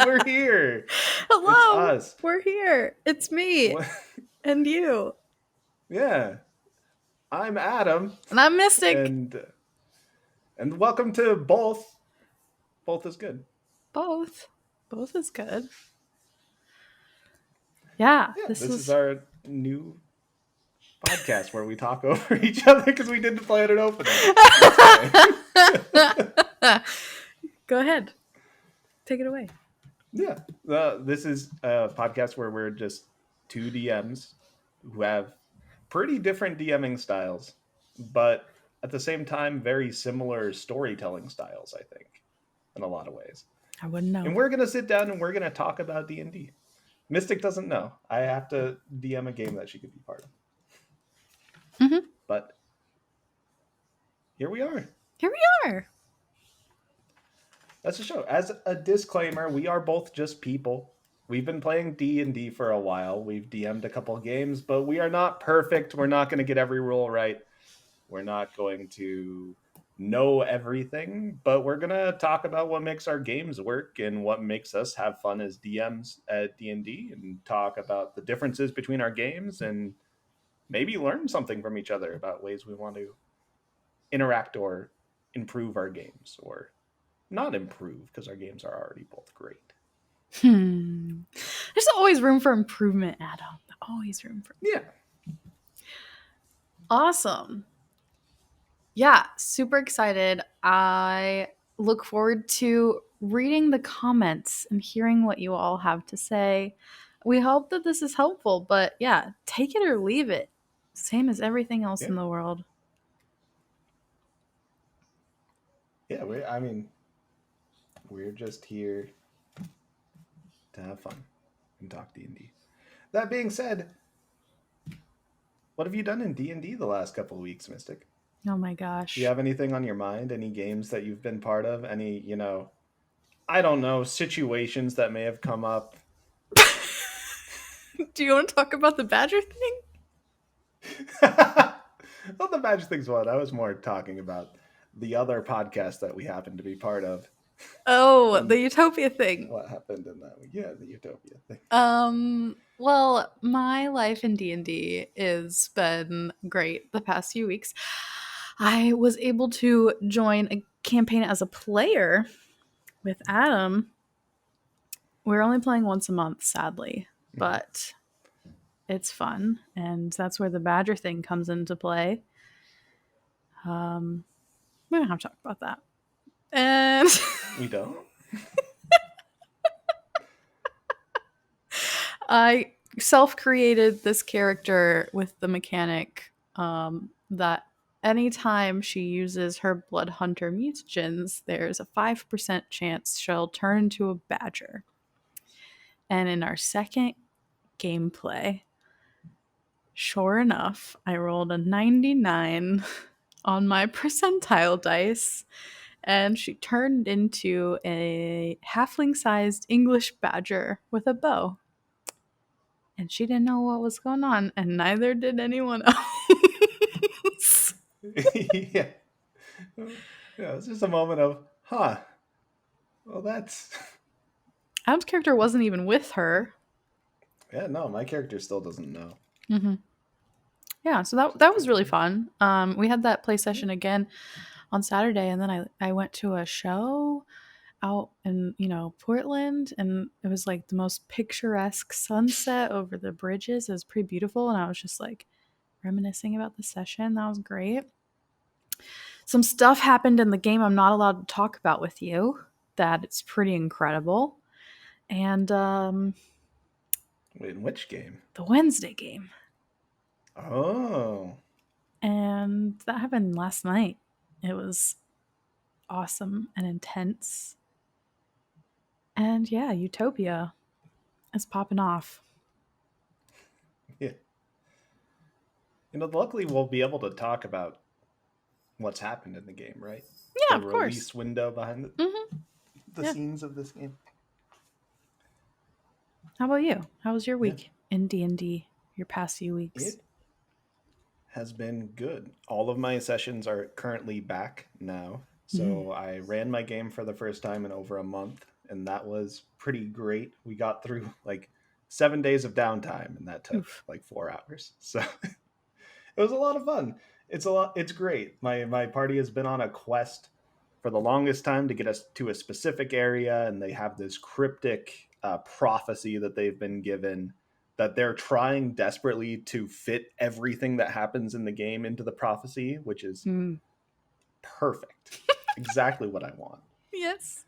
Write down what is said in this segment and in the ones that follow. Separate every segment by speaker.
Speaker 1: We're here.
Speaker 2: Hello.
Speaker 1: It's us.
Speaker 2: We're here. It's me
Speaker 1: What?
Speaker 2: and you.
Speaker 1: Yeah. I'm Adam,
Speaker 2: And I'm Mystic.
Speaker 1: and welcome to both. Both is good.
Speaker 2: Both. Both is good. Yeah,
Speaker 1: Yeah,
Speaker 2: this
Speaker 1: this is
Speaker 2: is
Speaker 1: our new podcast where we talk over each other because we didn't plan an opening. It's fine.
Speaker 2: Go ahead. Take it away.
Speaker 1: Yeah. This is a podcast where we're just two DMs who have pretty different DMing styles, but at the same time, very similar storytelling styles, I think, in a lot of ways.
Speaker 2: I wouldn't know.
Speaker 1: And we're going to sit down and we're going to talk about D&D. Mystic doesn't know. I have to DM a game that she could be part of.
Speaker 2: Mm-hmm.
Speaker 1: But here we are.
Speaker 2: Here we are.
Speaker 1: That's the show. As a disclaimer, we are both just people. We've been playing D&D for a while. We've DM'd a couple of games, but we are not perfect. We're not going to get every rule right. We're not going to know everything, but we're going to talk about what makes our games work and what makes us have fun as DMs at D&D, and talk about the differences between our games and maybe learn something from each other about ways we want to interact or improve our games, or not improve because our games are already both great.
Speaker 2: There's always room for improvement, Adam. Always room for Awesome. Yeah, super excited. I look forward to reading the comments and hearing what you all have to say. We hope that this is helpful, but yeah, take it or leave it. Same as everything else in the world.
Speaker 1: Yeah, we're just here to have fun and talk D&D. That being said, what have you done in D&D the last couple of weeks, Mystic?
Speaker 2: Oh my gosh.
Speaker 1: Do you have anything on your mind? Any games that you've been part of? Any, I don't know, situations that may have come up?
Speaker 2: Do you want to talk about the badger thing?
Speaker 1: Well, the badger thing's one. I was more talking about the other podcast that we happen to be part of.
Speaker 2: Oh, the Utopia thing.
Speaker 1: What happened in that week? Yeah, the Utopia thing.
Speaker 2: Well, my life in D&D has been great the past few weeks. I was able to join a campaign as a player with Adam. We're only playing once a month, sadly, but it's fun, and that's where the badger thing comes into play. We don't have to talk about that. And
Speaker 1: We don't?
Speaker 2: I self-created this character with the mechanic that anytime she uses her blood hunter mutagens, there's a 5% chance she'll turn into a badger. And in our second gameplay, sure enough, I rolled a 99 on my percentile dice, and she turned into a halfling-sized English badger with a bow. And she didn't know what was going on, and neither did anyone else.
Speaker 1: Yeah. Yeah, it's just a moment of, well, that's...
Speaker 2: Adam's character wasn't even with her.
Speaker 1: Yeah, no, my character still doesn't know.
Speaker 2: Mm-hmm. Yeah, so that was really fun. We had that play session again on Saturday, and then I went to a show out in Portland, and it was like the most picturesque sunset over the bridges. It was pretty beautiful, and I was just like reminiscing about the session. That was great. Some stuff happened in the game I'm not allowed to talk about with you that it's pretty incredible. And
Speaker 1: Wait, in which game?
Speaker 2: the Wednesday game.
Speaker 1: Oh.
Speaker 2: And that happened last night. It was awesome and intense. And yeah, Utopia is popping off.
Speaker 1: Yeah. Luckily we'll be able to talk about what's happened in the game, right?
Speaker 2: Yeah,
Speaker 1: the
Speaker 2: of course.
Speaker 1: Release window behind the scenes of this game.
Speaker 2: How about you? How was your week in D&D, your past few weeks?
Speaker 1: It has been good. All of my sessions are currently back now. So I ran my game for the first time in over a month, and that was pretty great. We got through like 7 days of downtime, and that took
Speaker 2: Oof.
Speaker 1: like 4 hours. So it was a lot of fun. It's great. My party has been on a quest for the longest time to get us to a specific area, and they have this cryptic prophecy that they've been given that they're trying desperately to fit everything that happens in the game into the prophecy, which is
Speaker 2: Mm.
Speaker 1: perfect. Exactly what I want.
Speaker 2: Yes.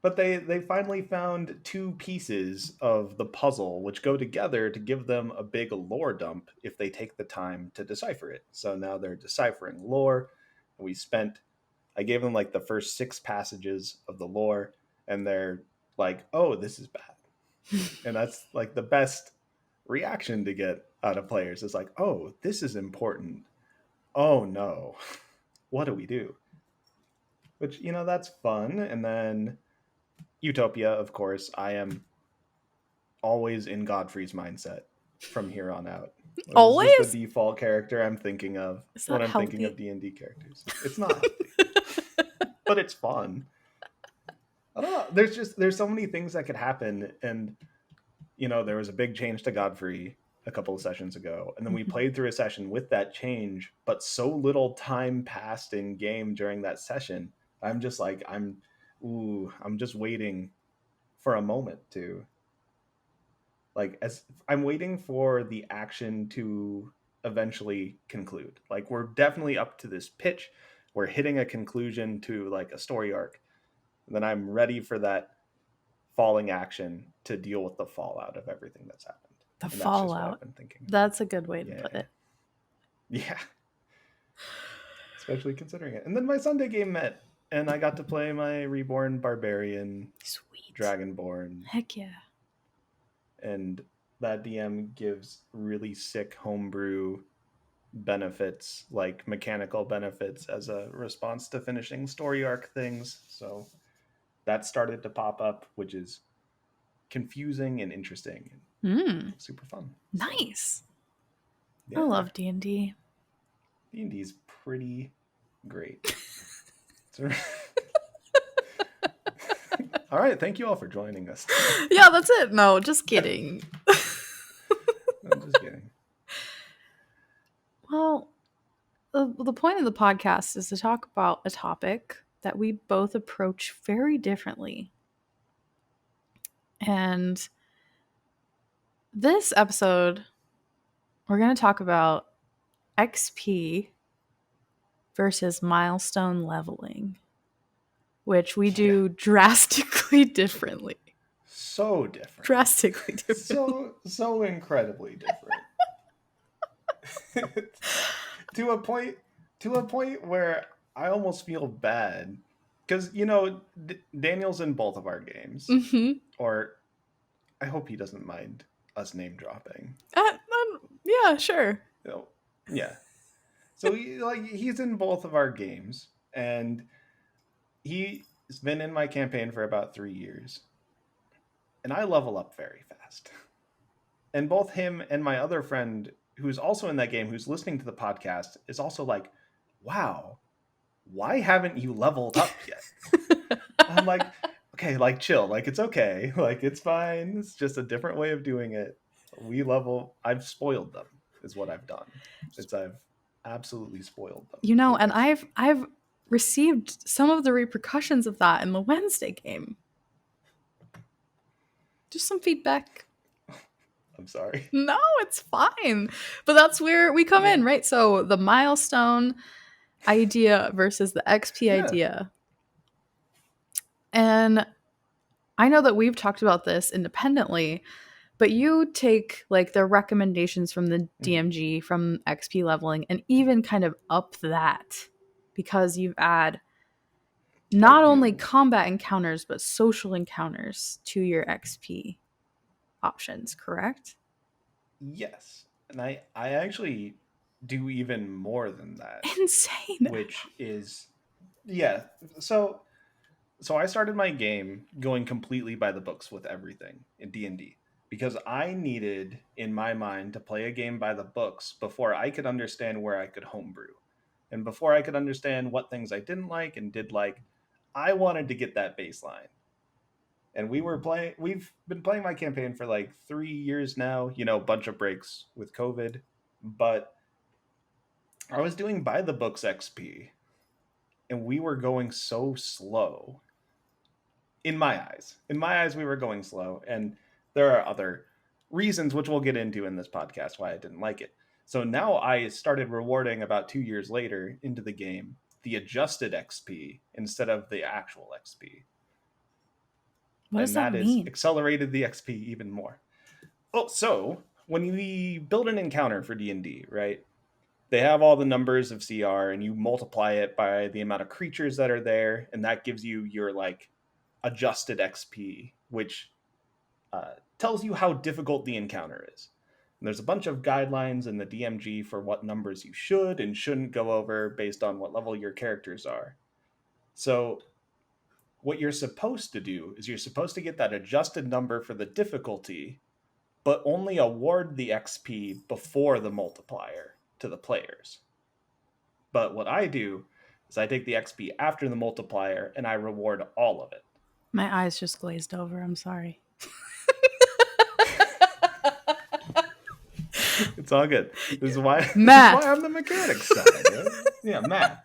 Speaker 1: But they finally found two pieces of the puzzle which go together to give them a big lore dump if they take the time to decipher it. So now they're deciphering lore. We spent I gave them like the first 6 passages of the lore, and they're like, "Oh, this is bad." And that's like the best reaction to get out of players. It's like, "Oh, this is important. Oh no. What do we do?" Which, that's fun. And then Utopia, of course, I am always in Godfrey's mindset from here on out. This is just the
Speaker 2: Always?
Speaker 1: default character I'm thinking of
Speaker 2: Is
Speaker 1: when
Speaker 2: that
Speaker 1: I'm thinking of
Speaker 2: healthy?
Speaker 1: D&D characters. It's not healthy, but it's fun. I don't know. There's so many things that could happen, and there was a big change to Godfrey a couple of sessions ago, and then we
Speaker 2: Mhm.
Speaker 1: played through a session with that change, but so little time passed in game during that session. I'm just like I'm just waiting for a moment to as I'm waiting for the action to eventually conclude. Like we're definitely up to this pitch. We're hitting a conclusion to like a story arc. And then I'm ready for that falling action to deal with the fallout of everything that's happened.
Speaker 2: The
Speaker 1: And that's just what I've
Speaker 2: fallout.
Speaker 1: been thinking.
Speaker 2: That's a good way to put
Speaker 1: Yeah.
Speaker 2: it.
Speaker 1: Yeah. Especially considering it. And then my Sunday game met, and I got to play my Reborn Barbarian
Speaker 2: Sweet.
Speaker 1: Dragonborn,
Speaker 2: Heck yeah.
Speaker 1: and that DM gives really sick homebrew benefits, like mechanical benefits, as a response to finishing story arc things. So that started to pop up, which is confusing and interesting and super fun. So
Speaker 2: Nice. I
Speaker 1: yeah,
Speaker 2: love D&D.
Speaker 1: D&D is pretty great. So, all right, thank you all for joining us.
Speaker 2: Yeah, that's it. No, just kidding.
Speaker 1: I'm just kidding.
Speaker 2: Well, the point of the podcast is to talk about a topic that we both approach very differently. And this episode, we're going to talk about XP versus milestone leveling, which we
Speaker 1: Yeah,
Speaker 2: do drastically differently.
Speaker 1: so different.
Speaker 2: Drastically differently.
Speaker 1: So incredibly different. to a point where I almost feel bad because Daniel's in both of our games,
Speaker 2: Mm-hmm.
Speaker 1: or I hope he doesn't mind us name dropping.
Speaker 2: Yeah, sure.
Speaker 1: Yeah. So he's in both of our games, and he's been in my campaign for about 3 years, and I level up very fast. And both him and my other friend, who's also in that game, who's listening to the podcast, is also like, "Wow, why haven't you leveled up yet?" I'm like, "Okay, like chill, like it's okay, like it's fine. It's just a different way of doing it. I've spoiled them, is what I've done. I've absolutely spoiled them with
Speaker 2: And
Speaker 1: XP.
Speaker 2: I've received some of the repercussions of that in the Wednesday game. Just some feedback.
Speaker 1: I'm sorry.
Speaker 2: No, it's fine. But that's where we come
Speaker 1: Yeah,
Speaker 2: in, right? So the milestone idea versus the XP
Speaker 1: yeah.
Speaker 2: idea. And I know that we've talked about this independently, but you take like the recommendations from the
Speaker 1: Mhm.
Speaker 2: DMG from XP leveling and even kind of up that because you add
Speaker 1: I
Speaker 2: not only
Speaker 1: do.
Speaker 2: combat encounters but social encounters to your XP options, correct?
Speaker 1: Yes, and I actually do even more than that,
Speaker 2: Insane.
Speaker 1: which is yeah. So I started my game going completely by the books with everything in D&D because I needed in my mind to play a game by the books before I could understand where I could homebrew. And before I could understand what things I didn't like and did like, I wanted to get that baseline. And we've been playing my campaign for like 3 years now, bunch of breaks with COVID. But I was doing by the books XP, and we were going so slow. In my eyes, we were going slow. And there are other reasons, which we'll get into in this podcast, why I didn't like it. So now I started rewarding about 2 years later into the game the adjusted XP instead of the actual XP.
Speaker 2: What does
Speaker 1: And
Speaker 2: that
Speaker 1: that has
Speaker 2: mean?
Speaker 1: accelerated the XP even more. Oh, so when we build an encounter for D&D, right? They have all the numbers of CR, and you multiply it by the amount of creatures that are there, and that gives you your like adjusted XP, which tells you how difficult the encounter is. And there's a bunch of guidelines in the DMG for what numbers you should and shouldn't go over based on what level your characters are. So what you're supposed to do is you're supposed to get that adjusted number for the difficulty, but only award the XP before the multiplier to the players. But what I do is I take the XP after the multiplier and I reward all of it.
Speaker 2: My eyes just glazed over. I'm sorry.
Speaker 1: It's all good. This is why this is why
Speaker 2: Math.
Speaker 1: I'm the mechanics side. Right? Yeah, math.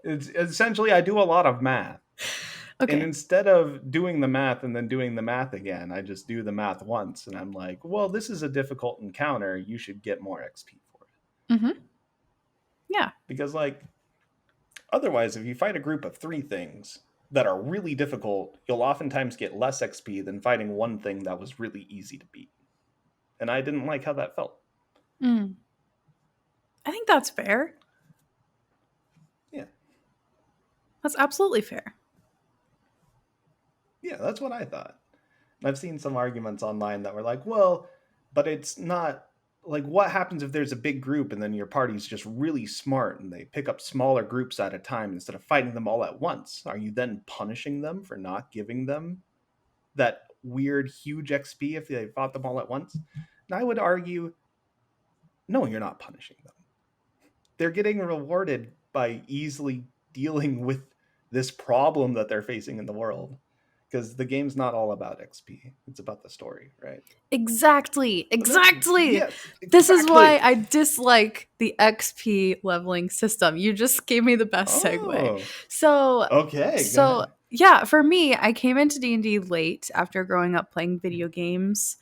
Speaker 1: It's essentially I do a lot of math. And
Speaker 2: Okay.
Speaker 1: instead of doing the math and then doing the math again, I just do the math once and I'm like, well, this is a difficult encounter. You should get more XP for it.
Speaker 2: Mm-hmm. Yeah.
Speaker 1: Because, like, otherwise, if you fight a group of 3 things that are really difficult, you'll oftentimes get less XP than fighting one thing that was really easy to beat. And I didn't like how that felt.
Speaker 2: Mm. I think that's fair.
Speaker 1: Yeah.
Speaker 2: That's absolutely fair.
Speaker 1: Yeah, that's what I thought. I've seen some arguments online that were like, well, but it's not like what happens if there's a big group and then your party's just really smart and they pick up smaller groups at a time instead of fighting them all at once? Are you then punishing them for not giving them that weird huge XP if they fought them all at once? And I would argue, no, you're not punishing them. They're getting rewarded by easily dealing with this problem that they're facing in the world. Because the game's not all about XP. It's about the story, right?
Speaker 2: Exactly.
Speaker 1: Yes,
Speaker 2: This is why
Speaker 1: exactly.
Speaker 2: I dislike the XP leveling system. You just gave me the best segue.
Speaker 1: Oh,
Speaker 2: So,
Speaker 1: okay. Go
Speaker 2: so
Speaker 1: ahead.
Speaker 2: yeah, for me, I came into D&D late after growing up playing video games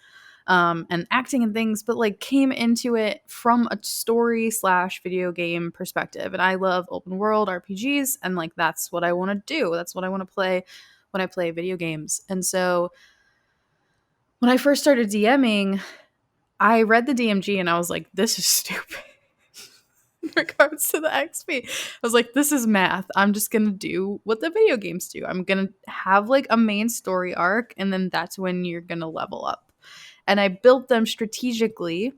Speaker 2: and acting and things, but like came into it from a story slash video game perspective. And I love open world RPGs, and like that's what I want to do. That's what I want to play when I play video games. And so when I first started DMing, I read the DMG and I was like, this is stupid. In regards to the XP, I was like, this is math. I'm just gonna do what the video games do. I'm gonna have like a main story arc, and then that's when you're gonna level up. And I built them strategically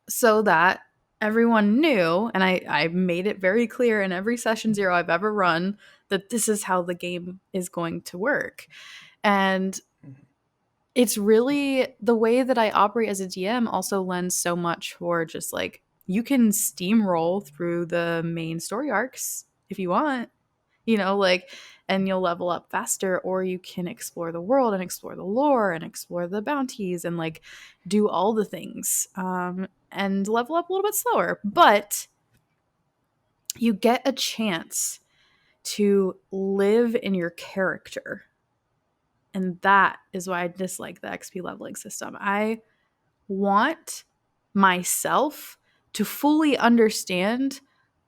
Speaker 2: so that everyone knew, and I made it very clear in every session zero I've ever run that this is how the game is going to work. And it's really the way that I operate as a DM also lends so much for just like you can steamroll through the main story arcs if you want, like, and you'll level up faster, or you can explore the world and explore the lore and explore the bounties and like do all the things and level up a little bit slower. But you get a chance to live in your character. And that is why I dislike the XP leveling system. I want myself to fully understand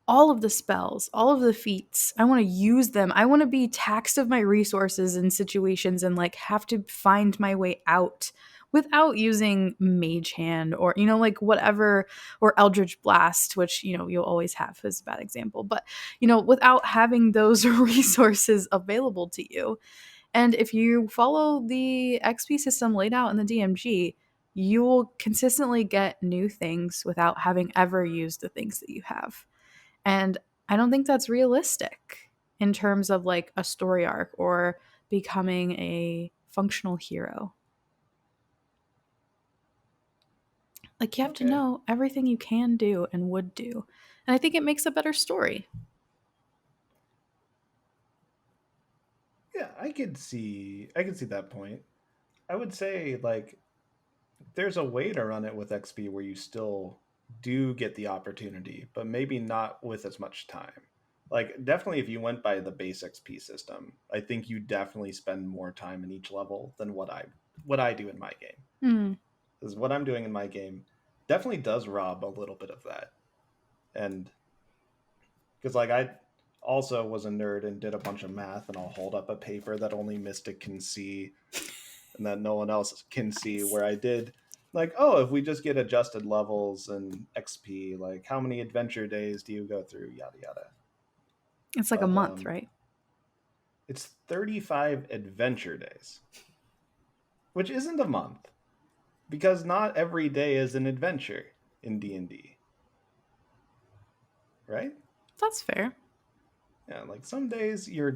Speaker 2: all of the spells, all of the feats. I want to use them. I want to be taxed of my resources in situations and like have to find my way out without using mage hand or like whatever, or eldritch blast, which you'll always have as a bad example, but without having those resources available to you. And if you follow the XP system laid out in the DMG, you will consistently get new things without having ever used the things that you have. And I don't think that's realistic in terms of like a story arc or becoming a functional hero. Like you have to
Speaker 1: Okay.
Speaker 2: know everything you can do and would do. And I think it makes a better story.
Speaker 1: Yeah, I could see that point. I would say like there's a way to run it with XP where you still do get the opportunity, but maybe not with as much time. Like definitely if you went by the base XP system, I think you definitely spend more time in each level than what I do in my game.
Speaker 2: Mm.
Speaker 1: Because what I'm doing in my game definitely does rob a little bit of that. And because like I also was a nerd and did a bunch of math, and I'll hold up a paper that only Mystic can see and that no one else can see,
Speaker 2: Nice.
Speaker 1: where I did like, oh, if we just get adjusted levels and XP, like how many adventure days do you go through, yada yada.
Speaker 2: It's like a
Speaker 1: But
Speaker 2: month, right?
Speaker 1: it's 35 adventure days, which isn't a month because not every day is an adventure in D&D, right?
Speaker 2: That's fair.
Speaker 1: Yeah, like some days you're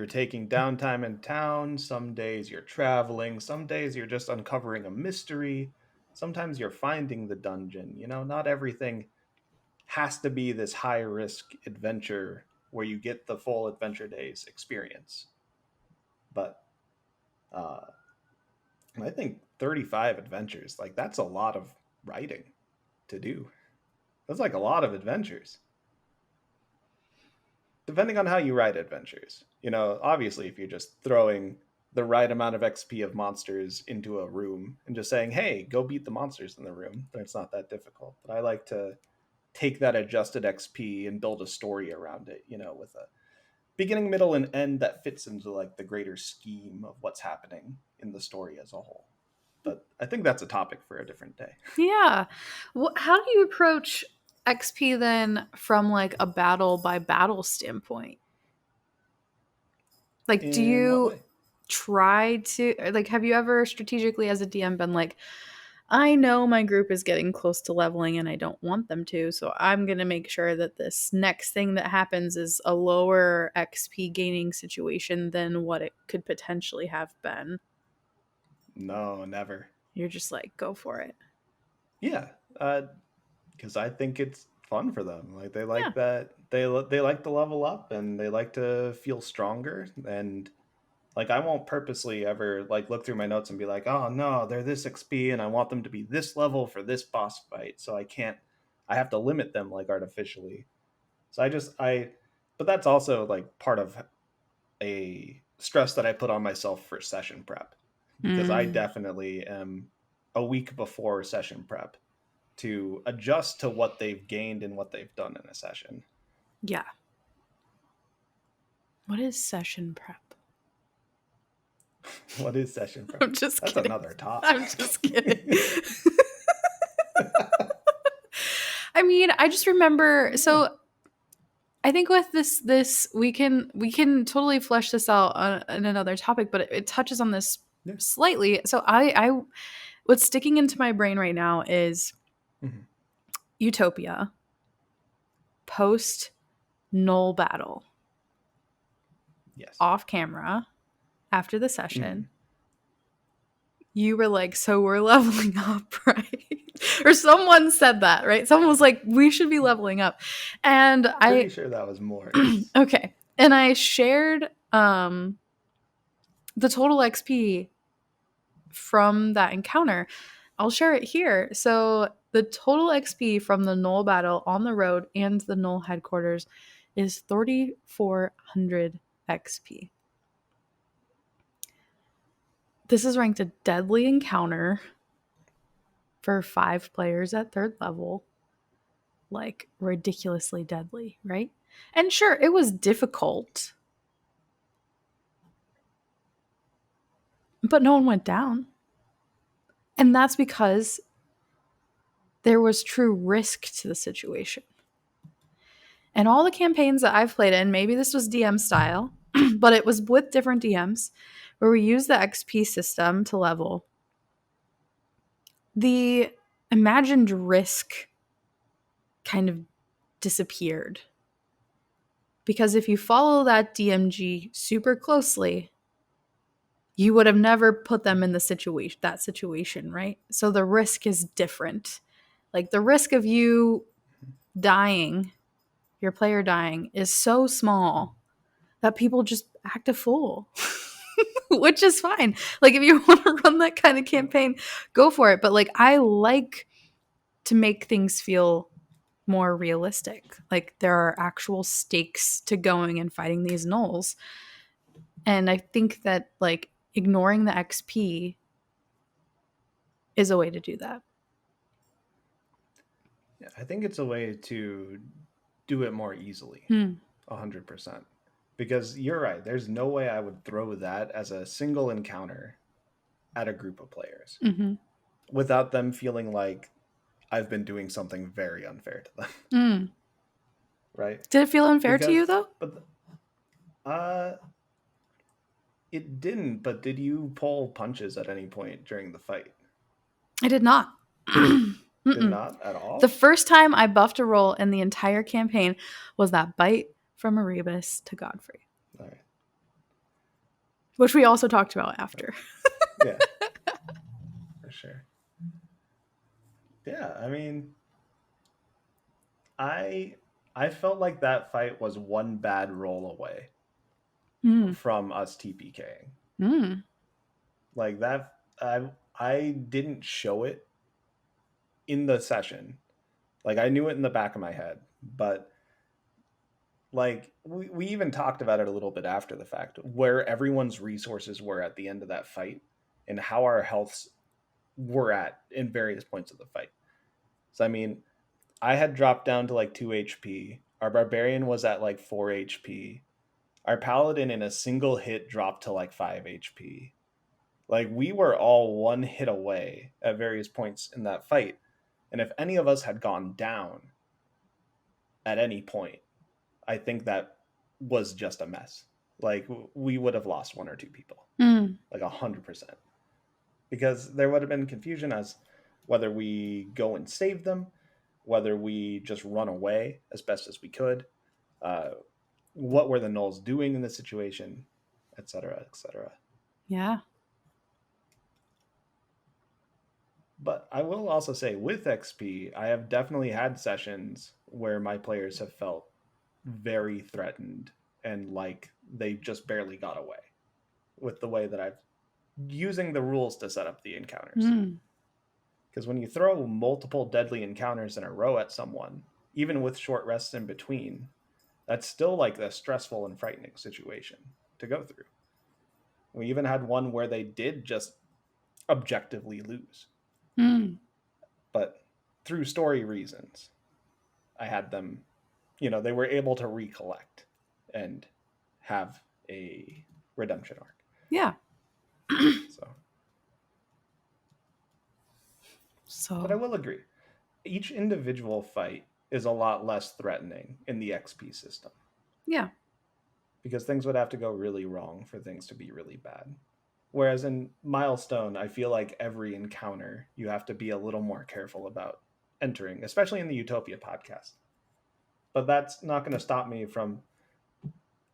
Speaker 1: taking downtime in town, some days you're traveling, some days you're just uncovering a mystery, sometimes you're finding the dungeon. Not everything has to be this high risk adventure where you get the full adventure days experience. But uh I think 35 adventures, like that's a lot of writing to do. That's like a lot of adventures. Depending on how you write adventures. Obviously, if you're just throwing the right amount of XP of monsters into a room and just saying, hey, go beat the monsters in the room, then it's not that difficult. But I like to take that adjusted XP and build a story around it, with a beginning, middle, and end that fits into like the greater scheme of what's happening in the story as a whole. But I think that's a topic for a different day.
Speaker 2: Yeah. How do you approach XP then from like a battle by battle standpoint? Like, do
Speaker 1: In what
Speaker 2: you
Speaker 1: way?
Speaker 2: try to, like, have you ever strategically as a DM been like, I know my group is getting close to leveling and I don't want them to, so I'm going to make sure that this next thing that happens is a lower XP gaining situation than what it could potentially have been?
Speaker 1: No, never.
Speaker 2: You're just like, go for it.
Speaker 1: Yeah, because I think it's fun for them. Like they
Speaker 2: Yeah.
Speaker 1: like that they like to level up and they like to feel stronger. And like I won't purposely ever like look through my notes and be like, oh no, they're this XP and I want them to be this level for this boss fight, so I can't. I have to limit them like artificially. So but that's also like part of a stress that I put on myself for session prep, because I
Speaker 2: Mm,
Speaker 1: definitely am a week before session prep to adjust to what they've gained and what they've done in a session.
Speaker 2: yeah. What is session prep?
Speaker 1: What is session prep?
Speaker 2: I'm just
Speaker 1: That's
Speaker 2: kidding.
Speaker 1: another
Speaker 2: I'm
Speaker 1: topic.
Speaker 2: just kidding. I mean, I just remember,
Speaker 1: Yeah.
Speaker 2: so I think with this we can totally flesh this out in another topic, but it touches on this
Speaker 1: Yeah.
Speaker 2: slightly. So I what's sticking into my brain right now is
Speaker 1: Mhm.
Speaker 2: Utopia post null battle
Speaker 1: Yes.
Speaker 2: off camera after the session.
Speaker 1: Mhm.
Speaker 2: You were like, so we're leveling up, right? Or someone said that, right? Someone was like, we should be leveling up. And
Speaker 1: Pretty
Speaker 2: I
Speaker 1: sure that was more. Yes.
Speaker 2: okay. And I shared the total XP from that encounter. I'll share it here. So the total XP from the Null battle on the road and the Null headquarters is 3,400 XP. This is ranked a deadly encounter for 5 players at 3rd level. Like ridiculously deadly, right? And sure, it was difficult, but no one went down. And that's because there was true risk to the situation. And all the campaigns that I've played in, maybe this was DM style, but it was with different DMs where we used the XP system to level. The imagined risk kind of disappeared. Because if you follow that DMG super closely, you would have never put them in that situation, right? So the risk is different. Like the risk of you dying, your player dying, is so small that people just act a fool. Which is fine. Like, if you want to run that kind of campaign, go for it. But like, I like to make things feel more realistic. Like, there are actual stakes to going and fighting these gnolls. And I think that like ignoring the XP is a way to do that.
Speaker 1: Yeah, I think it's a way to do it more easily. 100%. Because you're right. There's no way I would throw that as a single encounter at a group of players without them feeling like I've been doing something very unfair to them. Right?
Speaker 2: Did it feel unfair to you though?
Speaker 1: But it didn't. But did you pull punches at any point during the fight?
Speaker 2: I did not.
Speaker 1: Did not at all?
Speaker 2: The first time I buffed a roll in the entire campaign was that bite from Erebus to Godfrey.
Speaker 1: All right.
Speaker 2: Which we also talked about after.
Speaker 1: Yeah. For sure. Yeah, I mean, I felt like that fight was one bad roll away from us TPKing. Like that, I didn't show it in the session. Like, I knew it in the back of my head, but like we even talked about it a little bit after the fact, where everyone's resources were at the end of that fight and how our healths were at in various points of the fight. So I mean, I had dropped down to like 2 HP. Our barbarian was at like 4 HP. Our paladin in a single hit dropped to like 5 HP. Like, we were all one hit away at various points in that fight. And if any of us had gone down at any point, I think that was just a mess. Like, we would have lost 1 or 2 people. Like 100%. Because there would have been confusion as whether we go and save them, whether we just run away as best as we could, what were the gnolls doing in the situation, etc., etc.
Speaker 2: Yeah.
Speaker 1: But I will also say, with XP, I have definitely had sessions where my players have felt very threatened and like they just barely got away with the way that I've using the rules to set up the encounters. Because when you throw multiple deadly encounters in a row at someone, even with short rests in between, that's still like a stressful and frightening situation to go through. We even had one where they did just objectively lose. But through story reasons, I had them, they were able to recollect and have a redemption arc.
Speaker 2: Yeah.
Speaker 1: But I will agree. Each individual fight is a lot less threatening in the XP system.
Speaker 2: Yeah.
Speaker 1: Because things would have to go really wrong for things to be really bad. Whereas in Milestone, I feel like every encounter you have to be a little more careful about entering, especially in the Utopia podcast. But that's not going to stop me from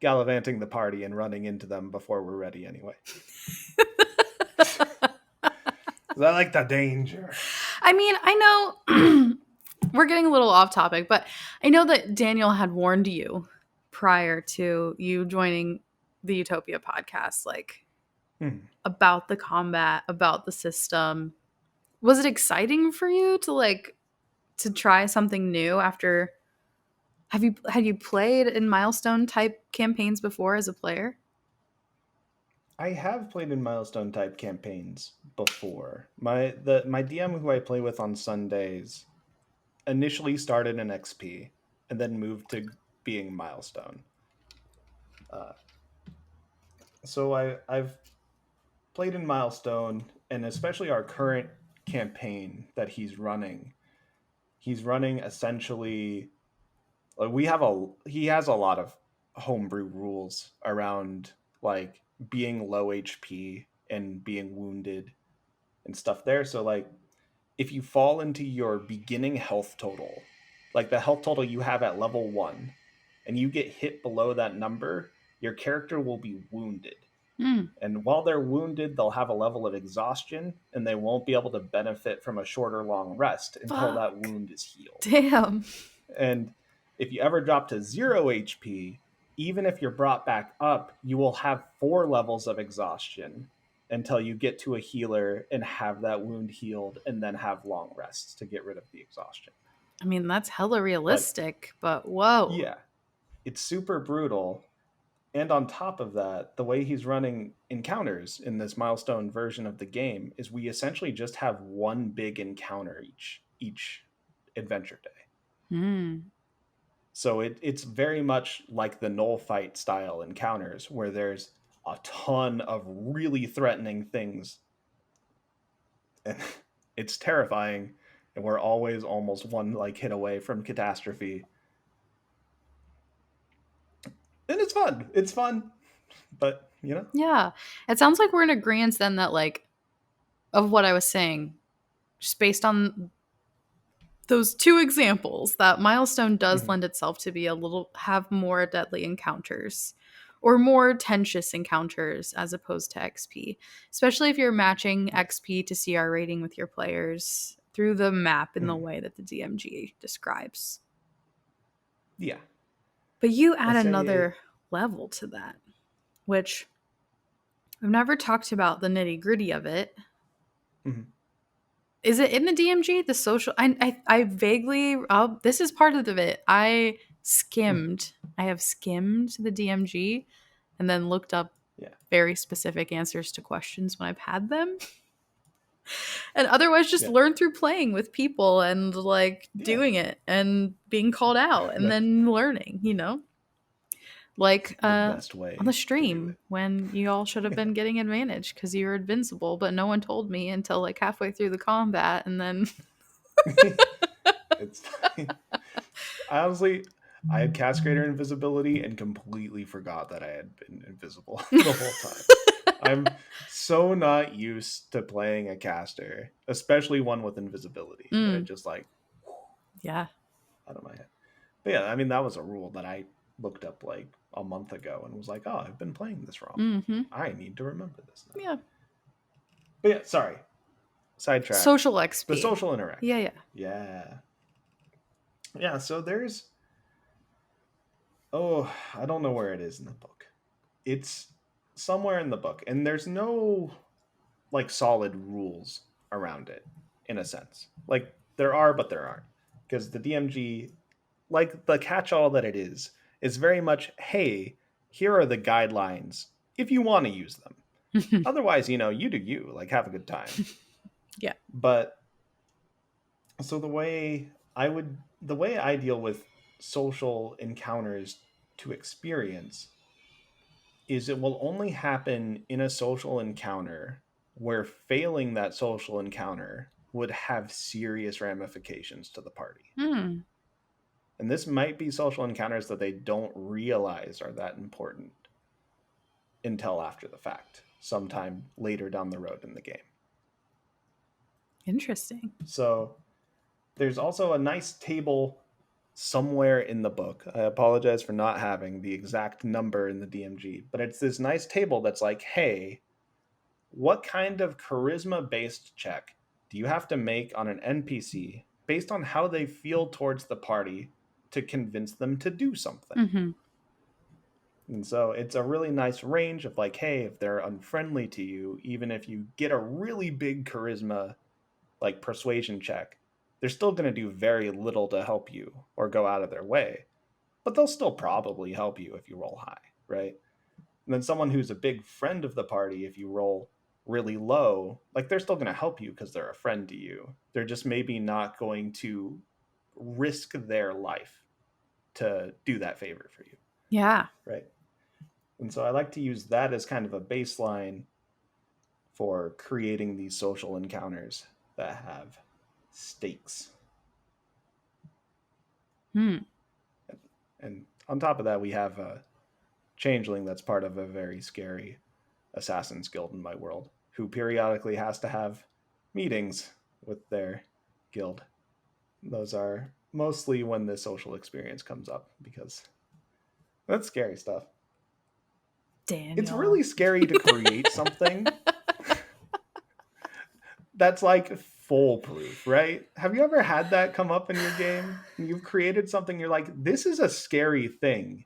Speaker 1: gallivanting the party and running into them before we're ready anyway. I like the danger.
Speaker 2: I mean, I know we're getting a little off topic, but I know that Daniel had warned you prior to you joining the Utopia podcast, like about the combat, about the system. Was it exciting for you to try something new after? Had you played in Milestone type campaigns before as a player?
Speaker 1: I have played in Milestone type campaigns before. My DM who I play with on Sundays initially started in XP and then moved to being Milestone. So I've played in Milestone, and especially our current campaign that he's running. He's running essentially like he has a lot of homebrew rules around like being low HP and being wounded and stuff there. So like if you fall into your beginning health total, like the health total you have at level 1, and you get hit below that number, your character will be wounded. And while they're wounded, they'll have a level of exhaustion, and they won't be able to benefit from a shorter long rest until that wound is healed.
Speaker 2: Damn.
Speaker 1: And if you ever drop to 0 HP, even if you're brought back up, you will have 4 levels of exhaustion until you get to a healer and have that wound healed and then have long rests to get rid of the exhaustion.
Speaker 2: I mean, that's hella
Speaker 1: But
Speaker 2: realistic, but whoa.
Speaker 1: yeah, it's super brutal. And on top of that, the way he's running encounters in this milestone version of the game is we essentially just have one big encounter each adventure day.
Speaker 2: Hmm.
Speaker 1: So it's very much like the null fight style encounters where there's a ton of really threatening things. And it's terrifying. And we're always almost one like hit away from catastrophe. And it's fun. It's fun. But, you know?
Speaker 2: Yeah. It sounds like we're in agreement then that, like, of what I was saying, just based on those two examples, that Milestone does
Speaker 1: Mhm.
Speaker 2: lend itself to be a little, have more deadly encounters or more tenuous encounters as opposed to XP, especially if you're matching
Speaker 1: Yeah.
Speaker 2: XP to CR rating with your players through the map in the
Speaker 1: Mhm.
Speaker 2: way that the DMG describes.
Speaker 1: Yeah.
Speaker 2: But you
Speaker 1: I
Speaker 2: add
Speaker 1: say
Speaker 2: another
Speaker 1: it.
Speaker 2: level to that, which we've never talked about the nitty gritty of it.
Speaker 1: Mhm.
Speaker 2: Is it in the DMG? The social? I vaguely. Oh, this is part of it. I
Speaker 1: Mhm.
Speaker 2: skimmed. I have skimmed the DMG, and then looked up
Speaker 1: Yeah.
Speaker 2: very specific answers to questions when I've had them, and otherwise just
Speaker 1: Yeah.
Speaker 2: learn through playing with people and like
Speaker 1: Yeah.
Speaker 2: doing it and being called out and
Speaker 1: That's
Speaker 2: then learning. Like
Speaker 1: the best
Speaker 2: on the
Speaker 1: way to do
Speaker 2: stream when you all should have
Speaker 1: it.
Speaker 2: been getting advantage because you were invincible, but no one told me until like halfway through the combat, and then
Speaker 1: Yeah. It's I honestly, I had cast greater invisibility and completely forgot that I had been invisible the whole time. I'm so not used to playing a caster, especially one with invisibility, that it
Speaker 2: Mm,
Speaker 1: just like
Speaker 2: yeah.
Speaker 1: out of my head. But yeah, I mean that was a rule that I looked up like a month ago and was like, oh, I've been playing this wrong.
Speaker 2: Mm-hmm.
Speaker 1: I need to remember this now.
Speaker 2: Yeah.
Speaker 1: But yeah, sorry, sidetrack.
Speaker 2: Social
Speaker 1: The
Speaker 2: XP.
Speaker 1: social
Speaker 2: Yeah,
Speaker 1: interaction.
Speaker 2: yeah.
Speaker 1: Yeah, yeah. So there's oh, I don't know where it is in the book. It's somewhere in the book, and there's no like solid rules around it in a sense. Like there are, but there aren't. Because the DMG, like the catch-all that it is very much, hey, here are the guidelines if you want to use them. Otherwise, you do you, like have a good time.
Speaker 2: Yeah.
Speaker 1: But so the way I deal with social encounters to experience is it will only happen in a social encounter where failing that social encounter would have serious ramifications to the party.
Speaker 2: Hmm.
Speaker 1: And this might be social encounters that they don't realize are that important until after the fact, sometime later down the road in the game.
Speaker 2: Interesting.
Speaker 1: So there's also a nice table somewhere in the book. I apologize for not having the exact number in the DMG, but it's this nice table that's like, hey, what kind of charisma based check do you have to make on an NPC based on how they feel towards the party to convince them to do something?
Speaker 2: Mm-hmm.
Speaker 1: And so it's a really nice range of like, hey, if they're unfriendly to you, even if you get a really big charisma, like persuasion check, they're still going to do very little to help you or go out of their way, but they'll still probably help you if you roll high, right? And then someone who's a big friend of the party, if you roll really low, like they're still going to help you because they're a friend to you. They're just maybe not going to risk their life to do that favor for you,
Speaker 2: Yeah.
Speaker 1: right? And so I like to use that as kind of a baseline for creating these social encounters that have stakes.
Speaker 2: Hmm.
Speaker 1: And on top of that, we have a changeling that's part of a very scary assassin's guild in my world who periodically has to have meetings with their guild. Those are mostly when the social experience comes up because that's scary stuff. It's
Speaker 2: Daniel.
Speaker 1: really scary to create something that's like foolproof, right? Have you ever had that come up in your game? You've created something, you're like, this is a scary thing,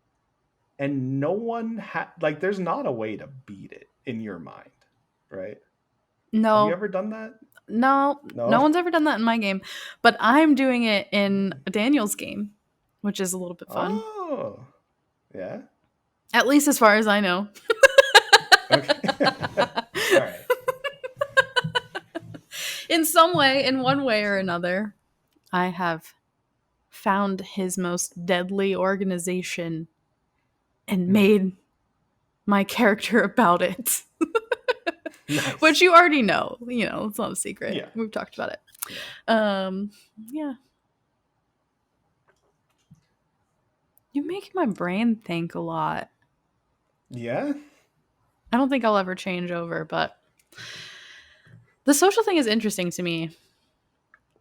Speaker 1: and no one like there's not a way to beat it in your mind, right? Have you
Speaker 2: No,
Speaker 1: ever done that?
Speaker 2: no, no
Speaker 1: No.
Speaker 2: one's ever done that in my game, but I'm doing it in Daniel's game, which is a little bit fun.
Speaker 1: Oh, yeah.
Speaker 2: At least as far as I know.
Speaker 1: Okay. All right.
Speaker 2: In some way, in one way or another, I have found his most deadly organization and
Speaker 1: Hmm.
Speaker 2: made my character about it. Which
Speaker 1: Nice.
Speaker 2: you already know. It's not a secret.
Speaker 1: Yeah.
Speaker 2: We've talked about it.
Speaker 1: Yeah.
Speaker 2: Um, yeah. You make my brain think a lot.
Speaker 1: Yeah.
Speaker 2: I don't think I'll ever change over, but the social thing is interesting to me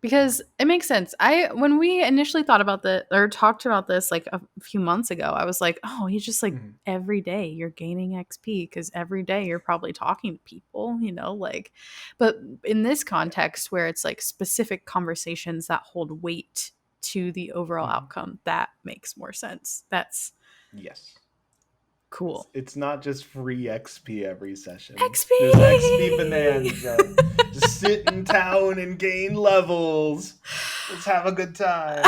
Speaker 2: because it makes sense. When we initially thought about the or talked about this like a few months ago, I was like, "Oh, you just like
Speaker 1: Mhm.
Speaker 2: every day you're gaining XP because every day you're probably talking to people, like." But in this
Speaker 1: Yeah.
Speaker 2: context where it's like specific conversations that hold weight to the overall
Speaker 1: Mhm.
Speaker 2: outcome, that makes more sense. That's
Speaker 1: Yes. It's
Speaker 2: cool.
Speaker 1: it's not just free XP every session.
Speaker 2: XP.
Speaker 1: There's XP bonanza. Just sit in town and gain levels. Let's have a good time.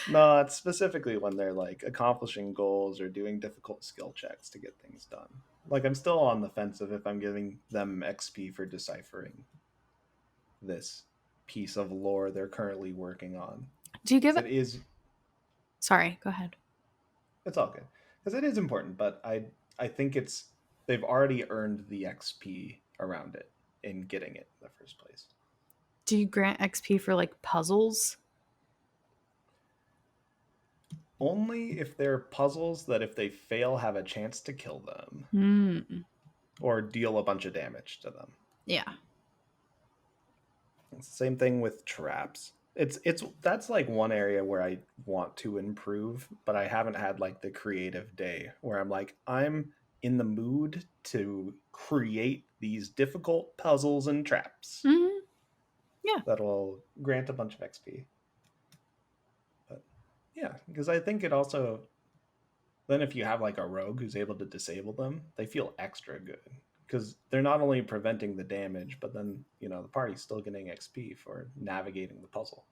Speaker 1: No, it's specifically when they're like accomplishing goals or doing difficult skill checks to get things done. Like I'm still on the fence of if I'm giving them XP for deciphering this piece of lore they're currently working on.
Speaker 2: Do you give
Speaker 1: Because
Speaker 2: it?
Speaker 1: it is,
Speaker 2: Sorry, go ahead.
Speaker 1: it's all good. Because it is important, but I think they've already earned the XP around it in getting it in the first place.
Speaker 2: Do you grant XP for like puzzles?
Speaker 1: Only if they're puzzles that if they fail have a chance to kill them
Speaker 2: Hmm.
Speaker 1: or deal a bunch of damage to them.
Speaker 2: Yeah.
Speaker 1: It's the same thing with traps. It's that's like one area where I want to improve, but I haven't had like the creative day where I'm like I'm in the mood to create these difficult puzzles and traps
Speaker 2: Hmm. Yeah.
Speaker 1: that'll grant a bunch of XP. But yeah, because I think it also then if you have like a rogue who's able to disable them, they feel extra good because they're not only preventing the damage, but then the party's still getting XP for navigating the puzzle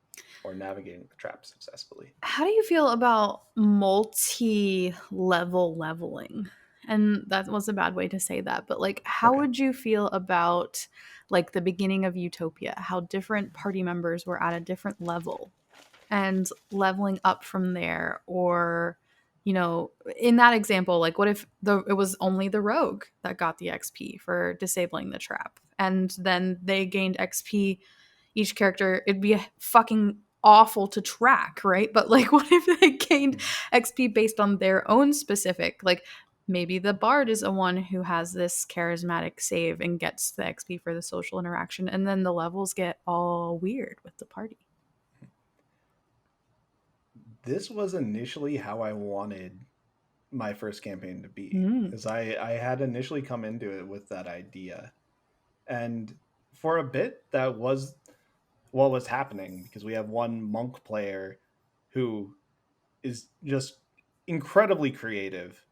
Speaker 1: or navigating the trap successfully.
Speaker 2: How do you feel about multi-level leveling? And that was a bad way to say that, but like how
Speaker 1: Okay.
Speaker 2: would you feel about like the beginning of Utopia, how different party members were at a different level and leveling up from there? Or in that example, like what if it was only the rogue that got the XP for disabling the trap and then they gained XP each character? It'd be fucking awful to track, right? But like what if they gained
Speaker 1: Mhm.
Speaker 2: XP based on their own specific, like maybe the bard is the one who has this charismatic save and gets the XP for the social interaction, and then the levels get all weird with the party.
Speaker 1: This was initially how I wanted my first campaign to be,
Speaker 2: Mm.
Speaker 1: because I had initially come into it with that idea, and for a bit that was what was happening because we have one monk player who is just incredibly creative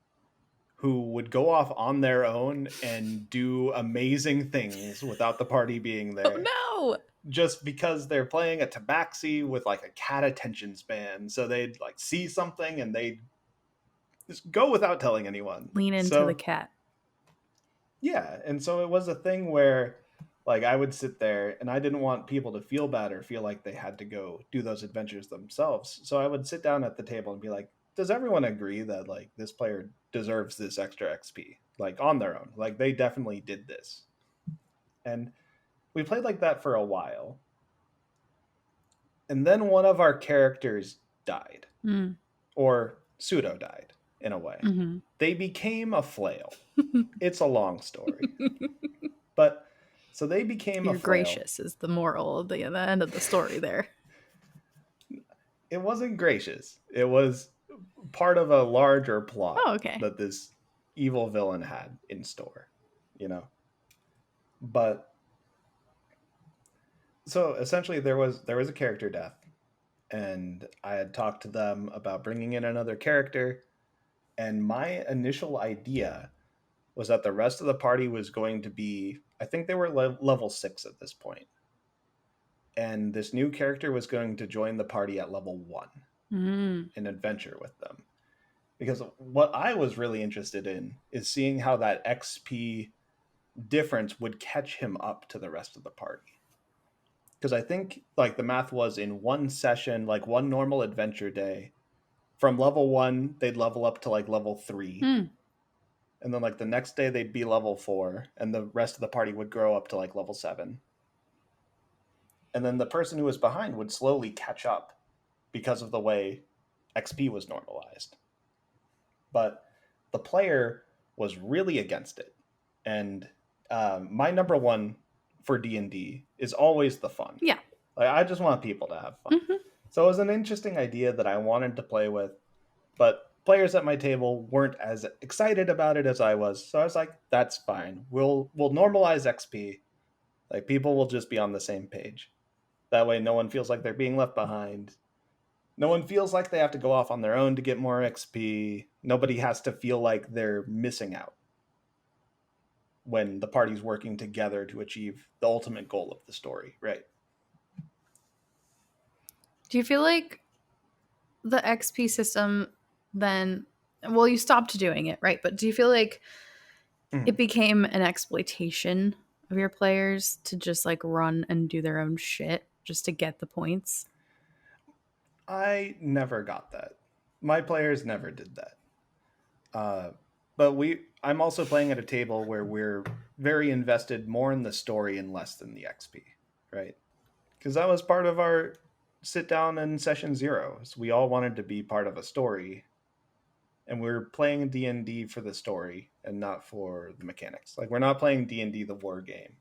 Speaker 1: who would go off on their own and do amazing things without the party being
Speaker 2: Oh
Speaker 1: there
Speaker 2: no!
Speaker 1: just because they're playing a tabaxi with like a cat attention span, so they'd like see something and they'd just go without telling anyone.
Speaker 2: Lean into the
Speaker 1: So
Speaker 2: cat.
Speaker 1: yeah, and so it was a thing where like I would sit there and I didn't want people to feel bad or feel like they had to go do those adventures themselves. So I would sit down at the table and be like, does everyone agree that like this player deserves this extra XP? Like on their own. Like they definitely did this. And we played like that for a while. And then one of our characters died
Speaker 2: Mm.
Speaker 1: or pseudo died in a way.
Speaker 2: Hmm.
Speaker 1: They became a flail. It's a long story. But so they became a
Speaker 2: You're
Speaker 1: flail.
Speaker 2: gracious is the moral of the end of the story there.
Speaker 1: It wasn't gracious. It was part of a larger plot
Speaker 2: Oh, okay.
Speaker 1: that this evil villain had in store, you know. But so essentially there was a character death and I had talked to them about bringing in another character And my initial idea was that the rest of the party was going to be, I think they were level 6 at this point, and this new character was going to join the party at level 1
Speaker 2: Mm.
Speaker 1: and adventure with them. Because what I was really interested in is seeing how that XP difference would catch him up to the rest of the party. Because I think like the math was in one session, like one normal adventure day, from level 1 they'd level up to like level 3,
Speaker 2: Mm.
Speaker 1: and then like the next day they'd be level 4, and the rest of the party would grow up to like level 7, and then the person who was behind would slowly catch up because of the way XP was normalized. But the player was really against it, and my number one for D&D is always the fun.
Speaker 2: Yeah.
Speaker 1: Like, I just want people to have fun.
Speaker 2: Mm-hmm.
Speaker 1: So it was an interesting idea that I wanted to play with, but players at my table weren't as excited about it as I was. So I was like, that's fine. We'll normalize XP. Like, people will just be on the same page. That way no one feels like they're being left behind. No one feels like they have to go off on their own to get more XP. Nobody has to feel like they're missing out when the party's working together to achieve the ultimate goal of the story, right?
Speaker 2: Do you feel like the XP system then, well, you stopped doing it, right? But do you feel like it
Speaker 1: Mhm.
Speaker 2: became an exploitation of your players to just like run and do their own shit just to get the points?
Speaker 1: I never got that. My players never did that. Uh, but I'm also playing at a table where we're very invested more in the story and less than the XP, right? Because that was part of our sit down in session 0. So we all wanted to be part of a story, and we're playing D&D for the story and not for the mechanics. Like, we're not playing D&D the war game.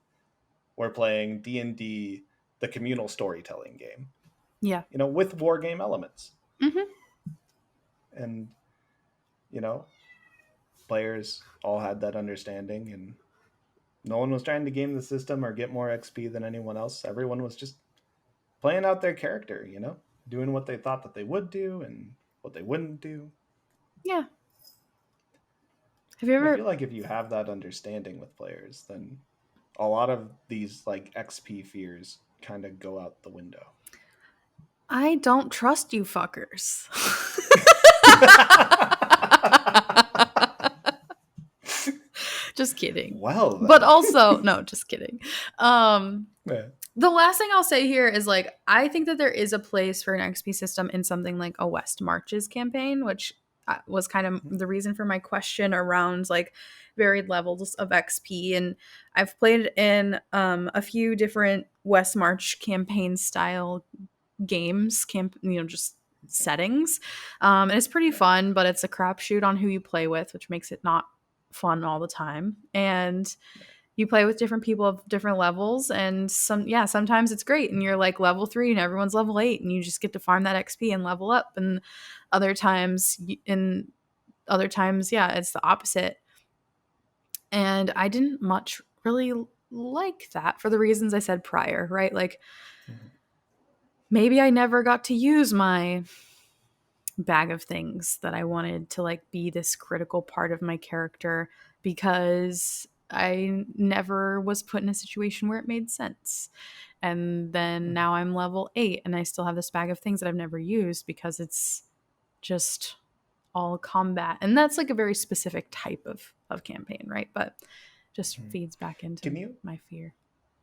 Speaker 1: We're playing D&D the communal storytelling game.
Speaker 2: Yeah.
Speaker 1: With war game elements.
Speaker 2: Mm-hmm.
Speaker 1: And players all had that understanding, and no one was trying to game the system or get more XP than anyone else. Everyone was just playing out their character, doing what they thought that they would do and what they wouldn't do.
Speaker 2: Yeah. Have you
Speaker 1: And I
Speaker 2: ever?
Speaker 1: feel like if you have that understanding with players, then a lot of these like XP fears kind of go out the window.
Speaker 2: I don't trust you fuckers. Just kidding.
Speaker 1: Well,
Speaker 2: But
Speaker 1: then.
Speaker 2: also, no, just kidding.
Speaker 1: Yeah.
Speaker 2: The last thing I'll say here is like I think that there is a place for an XP system in something like a West Marches campaign, which was kind of the reason for my question around like varied levels of XP. And I've played in a few different West March campaign style games, just settings. And it's pretty fun, but it's a crapshoot on who you play with, which makes it not fun all the time. And you play with different people of different levels, and sometimes it's great and you're like level 3 and everyone's level 8 and you just get to farm that XP and level up. And other times yeah, it's the opposite. And I didn't much really like that for the reasons I said prior, right? Like
Speaker 1: Mhm.
Speaker 2: maybe I never got to use my bag of things that I wanted to like be this critical part of my character because I never was put in a situation where it made sense. And then
Speaker 1: Mhm.
Speaker 2: now I'm level 8 and I still have this bag of things that I've never used because it's just all combat. And that's like a very specific type of campaign, right? But just
Speaker 1: Mhm.
Speaker 2: feeds back into
Speaker 1: Can you
Speaker 2: my fear.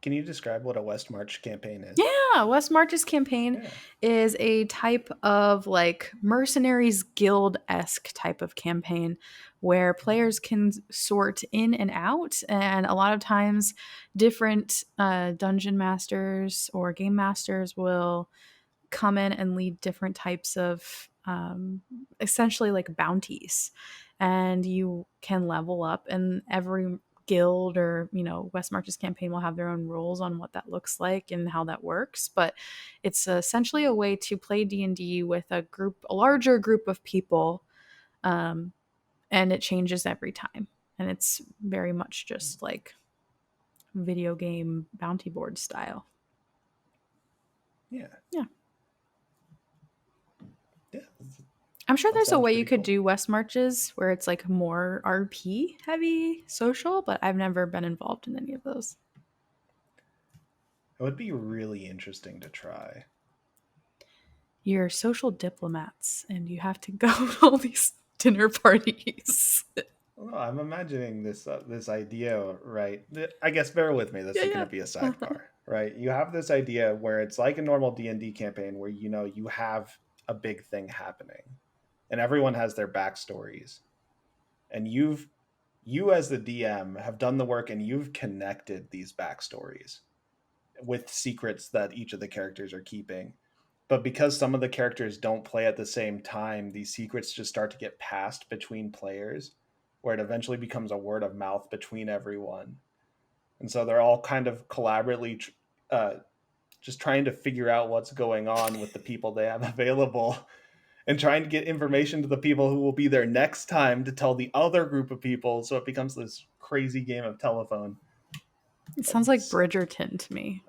Speaker 1: can you describe what a West March campaign is?
Speaker 2: Yeah, West March's campaign
Speaker 1: Yeah.
Speaker 2: is a type of like mercenaries guild esque type of campaign where players can sort in and out, and a lot of times different dungeon masters or game masters will come in and lead different types of essentially like bounties, and you can level up, and every guild or West March's campaign will have their own rules on what that looks like and how that works, but it's essentially a way to play D&D with a larger group of people, um, and it changes every time, and it's very much just like video game bounty board style.
Speaker 1: Yeah.
Speaker 2: Yeah.
Speaker 1: Yeah.
Speaker 2: I'm sure
Speaker 1: That
Speaker 2: there's a
Speaker 1: sounds
Speaker 2: way you
Speaker 1: pretty
Speaker 2: could
Speaker 1: cool.
Speaker 2: do West Marches where it's like more RP heavy social, but I've never been involved in any of those.
Speaker 1: It would be really interesting to try.
Speaker 2: You're social diplomats and you have to go to all these dinner parties.
Speaker 1: Well, I'm imagining this idea, right? I guess bear with me. This is going
Speaker 2: Yeah,
Speaker 1: to be a
Speaker 2: yeah.
Speaker 1: sidebar, right? You have this idea where it's like a normal D&D campaign where you have a big thing happening, and everyone has their backstories, and you as the DM have done the work and you've connected these backstories with secrets that each of the characters are keeping. But because some of the characters don't play at the same time, these secrets just start to get passed between players, where it eventually becomes a word of mouth between everyone. And so they're all kind of collaboratively uh, just trying to figure out what's going on with the people they have available and trying to get information to the people who will be there next time to tell the other group of people. So it becomes this crazy game of telephone.
Speaker 2: It sounds like Bridgerton to me.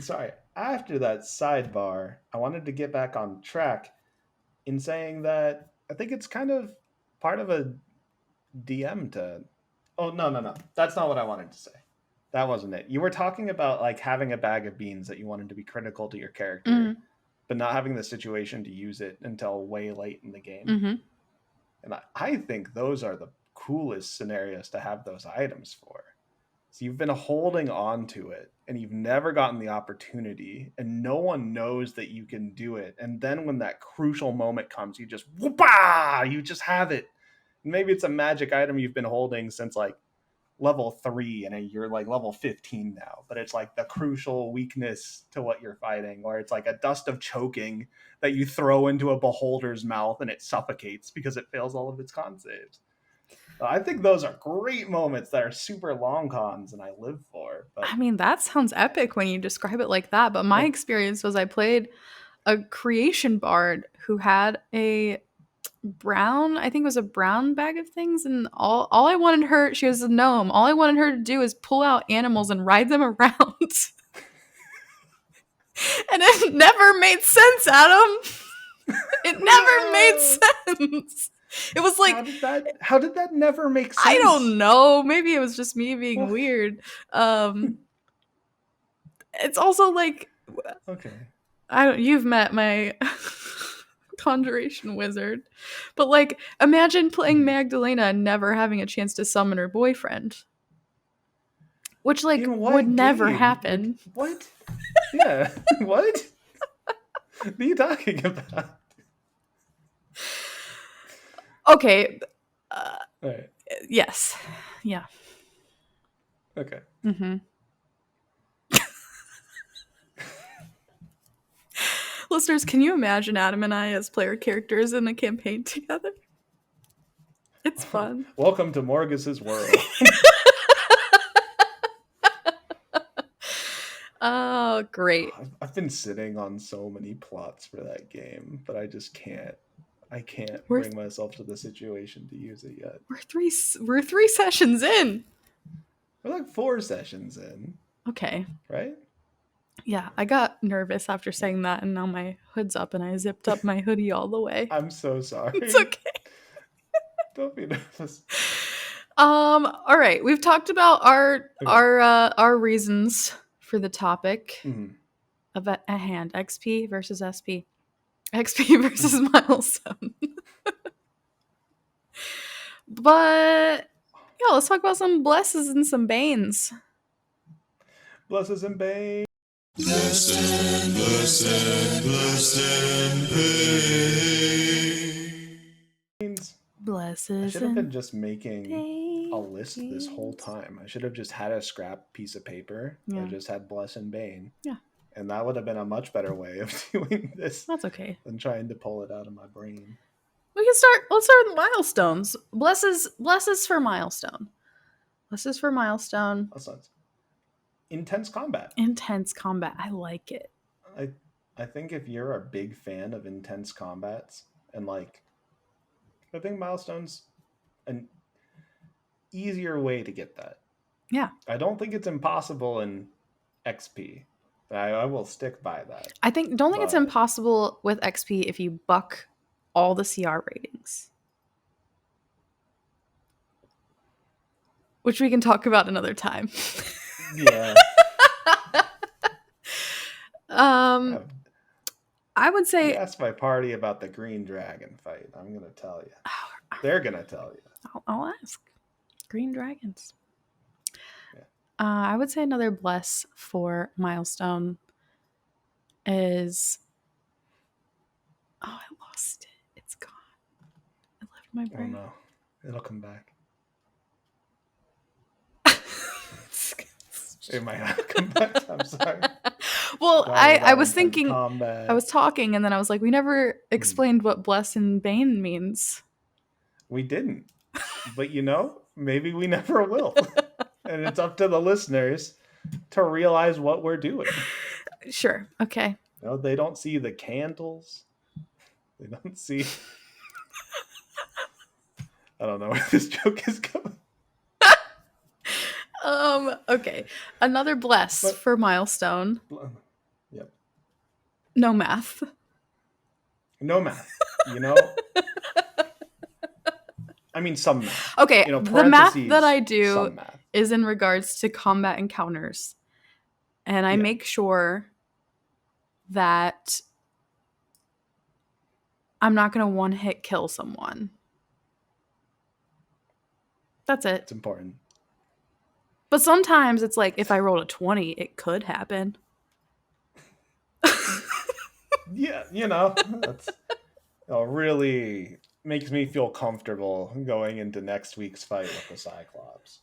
Speaker 1: Sorry, after that sidebar, I wanted to get back on track in saying that I think it's kind of part of a DM to. Oh, no, no, no. That's not what I wanted to say. That wasn't it. You were talking about like having a bag of beans that you wanted to be critical to your character, but not having the situation to use it until way late in the game.
Speaker 2: Mm-hmm.
Speaker 1: And I think those are the coolest scenarios to have those items for. So you've been holding on to it and you've never gotten the opportunity, and no one knows that you can do it. And then when that crucial moment comes, you just whoopah, you just have it. And maybe it's a magic item you've been holding since like level 3 and you're like level 15 now, but it's like the crucial weakness to what you're fighting, or it's like a dust of choking that you throw into a beholder's mouth and it suffocates because it fails all of its con saves. I think those are great moments that are super long cons and I live for. But
Speaker 2: I mean, that sounds epic when you describe it like that. But my
Speaker 1: like,
Speaker 2: experience was I played a creation bard who had a brown, I think it was a brown bag of things, and all I wanted her, she was a gnome. All I wanted her to do is pull out animals and ride them around. And it never made sense, Adam. It never made sense. It was like
Speaker 1: how did that never make
Speaker 2: I
Speaker 1: sense?
Speaker 2: don't know. Maybe it was just me being
Speaker 1: Well,
Speaker 2: weird. It's also like
Speaker 1: okay.
Speaker 2: I don't. You've met my conjuration wizard, but like imagine playing
Speaker 1: Mhm.
Speaker 2: Magdalena and never having a chance to summon her boyfriend, which like
Speaker 1: In
Speaker 2: would
Speaker 1: what
Speaker 2: never
Speaker 1: game? Like
Speaker 2: happen.
Speaker 1: what? Yeah. What? What are you talking about?
Speaker 2: Okay.
Speaker 1: All right.
Speaker 2: Yes. Yeah.
Speaker 1: Okay.
Speaker 2: Mm-hmm. Listeners, can you imagine Adam and I as player characters in a campaign together? It's fun.
Speaker 1: Welcome to Morgus's world.
Speaker 2: Oh, great.
Speaker 1: I've been sitting on so many plots for that game, but I just can't. I can't
Speaker 2: We're
Speaker 1: bring myself to the situation to use it yet.
Speaker 2: we're 3 sessions in.
Speaker 1: We're like 4 sessions in,
Speaker 2: Okay.
Speaker 1: right?
Speaker 2: Yeah, I got nervous after saying that, and now my hood's up, and I zipped up my hoodie all the way.
Speaker 1: I'm so
Speaker 2: It's
Speaker 1: sorry.
Speaker 2: okay.
Speaker 1: Don't be nervous.
Speaker 2: All right. We've talked about
Speaker 1: Okay.
Speaker 2: our reasons for the topic
Speaker 1: Mhm.
Speaker 2: of at hand: XP versus SP, XP versus
Speaker 1: Mhm.
Speaker 2: milestone. But yeah, let's talk about some blesses and some banes.
Speaker 1: Blesses and Bane.
Speaker 3: Blessed, blessed, blessed
Speaker 1: I
Speaker 2: Blesses
Speaker 1: should have been
Speaker 2: and
Speaker 1: just making a list this whole
Speaker 2: banes.
Speaker 1: time. I should have just had a scrap piece of paper that
Speaker 2: Yeah,
Speaker 1: just had Bless and Bane.
Speaker 2: yeah,
Speaker 1: And that would have been a much better way of doing this
Speaker 2: that's okay.
Speaker 1: than trying to pull it out of my brain.
Speaker 2: We can start. Let's start with milestones. Blesses for milestone. Blesses for milestone.
Speaker 1: That sounds intense combat.
Speaker 2: Intense combat. I like it.
Speaker 1: I I think if you're a big fan of intense combats and like I think milestones an easier way to get that.
Speaker 2: Yeah.
Speaker 1: I don't think it's impossible in XP. I will stick by that.
Speaker 2: Don't think it's
Speaker 1: But-
Speaker 2: impossible with XP if you buck all the CR ratings. Which we can talk about another time.
Speaker 1: Yeah.
Speaker 2: I would say
Speaker 1: You asked my party about the green dragon fight. I'm gonna tell you. They're gonna tell you.
Speaker 2: I'll ask. Green dragons.
Speaker 1: Yeah.
Speaker 2: I would say another bless for Milestone is. Oh, I lost it. It's gone. It left my
Speaker 1: Oh
Speaker 2: brain.
Speaker 1: no, it'll come back. It might not come back. I'm sorry.
Speaker 2: Well, I was thinking,
Speaker 1: combat.
Speaker 2: I was talking, and then I was like, we never explained what bless and bane means.
Speaker 1: We didn't, but maybe we never will. And it's up to the listeners to realize what we're doing.
Speaker 2: Sure. Okay.
Speaker 1: They don't see the candles. They don't see. I don't know where this joke is going.
Speaker 2: Okay. Another bless for Milestone.
Speaker 1: Yep.
Speaker 2: No math.
Speaker 1: No math. I mean, some math.
Speaker 2: Okay. The math that I do is in regards to combat encounters. And I make sure that I'm not going to one-hit kill someone. That's it.
Speaker 1: It's important.
Speaker 2: But sometimes it's like, if I rolled a 20, it could happen.
Speaker 1: Yeah, that's really makes me feel comfortable going into next week's fight with the Cyclops.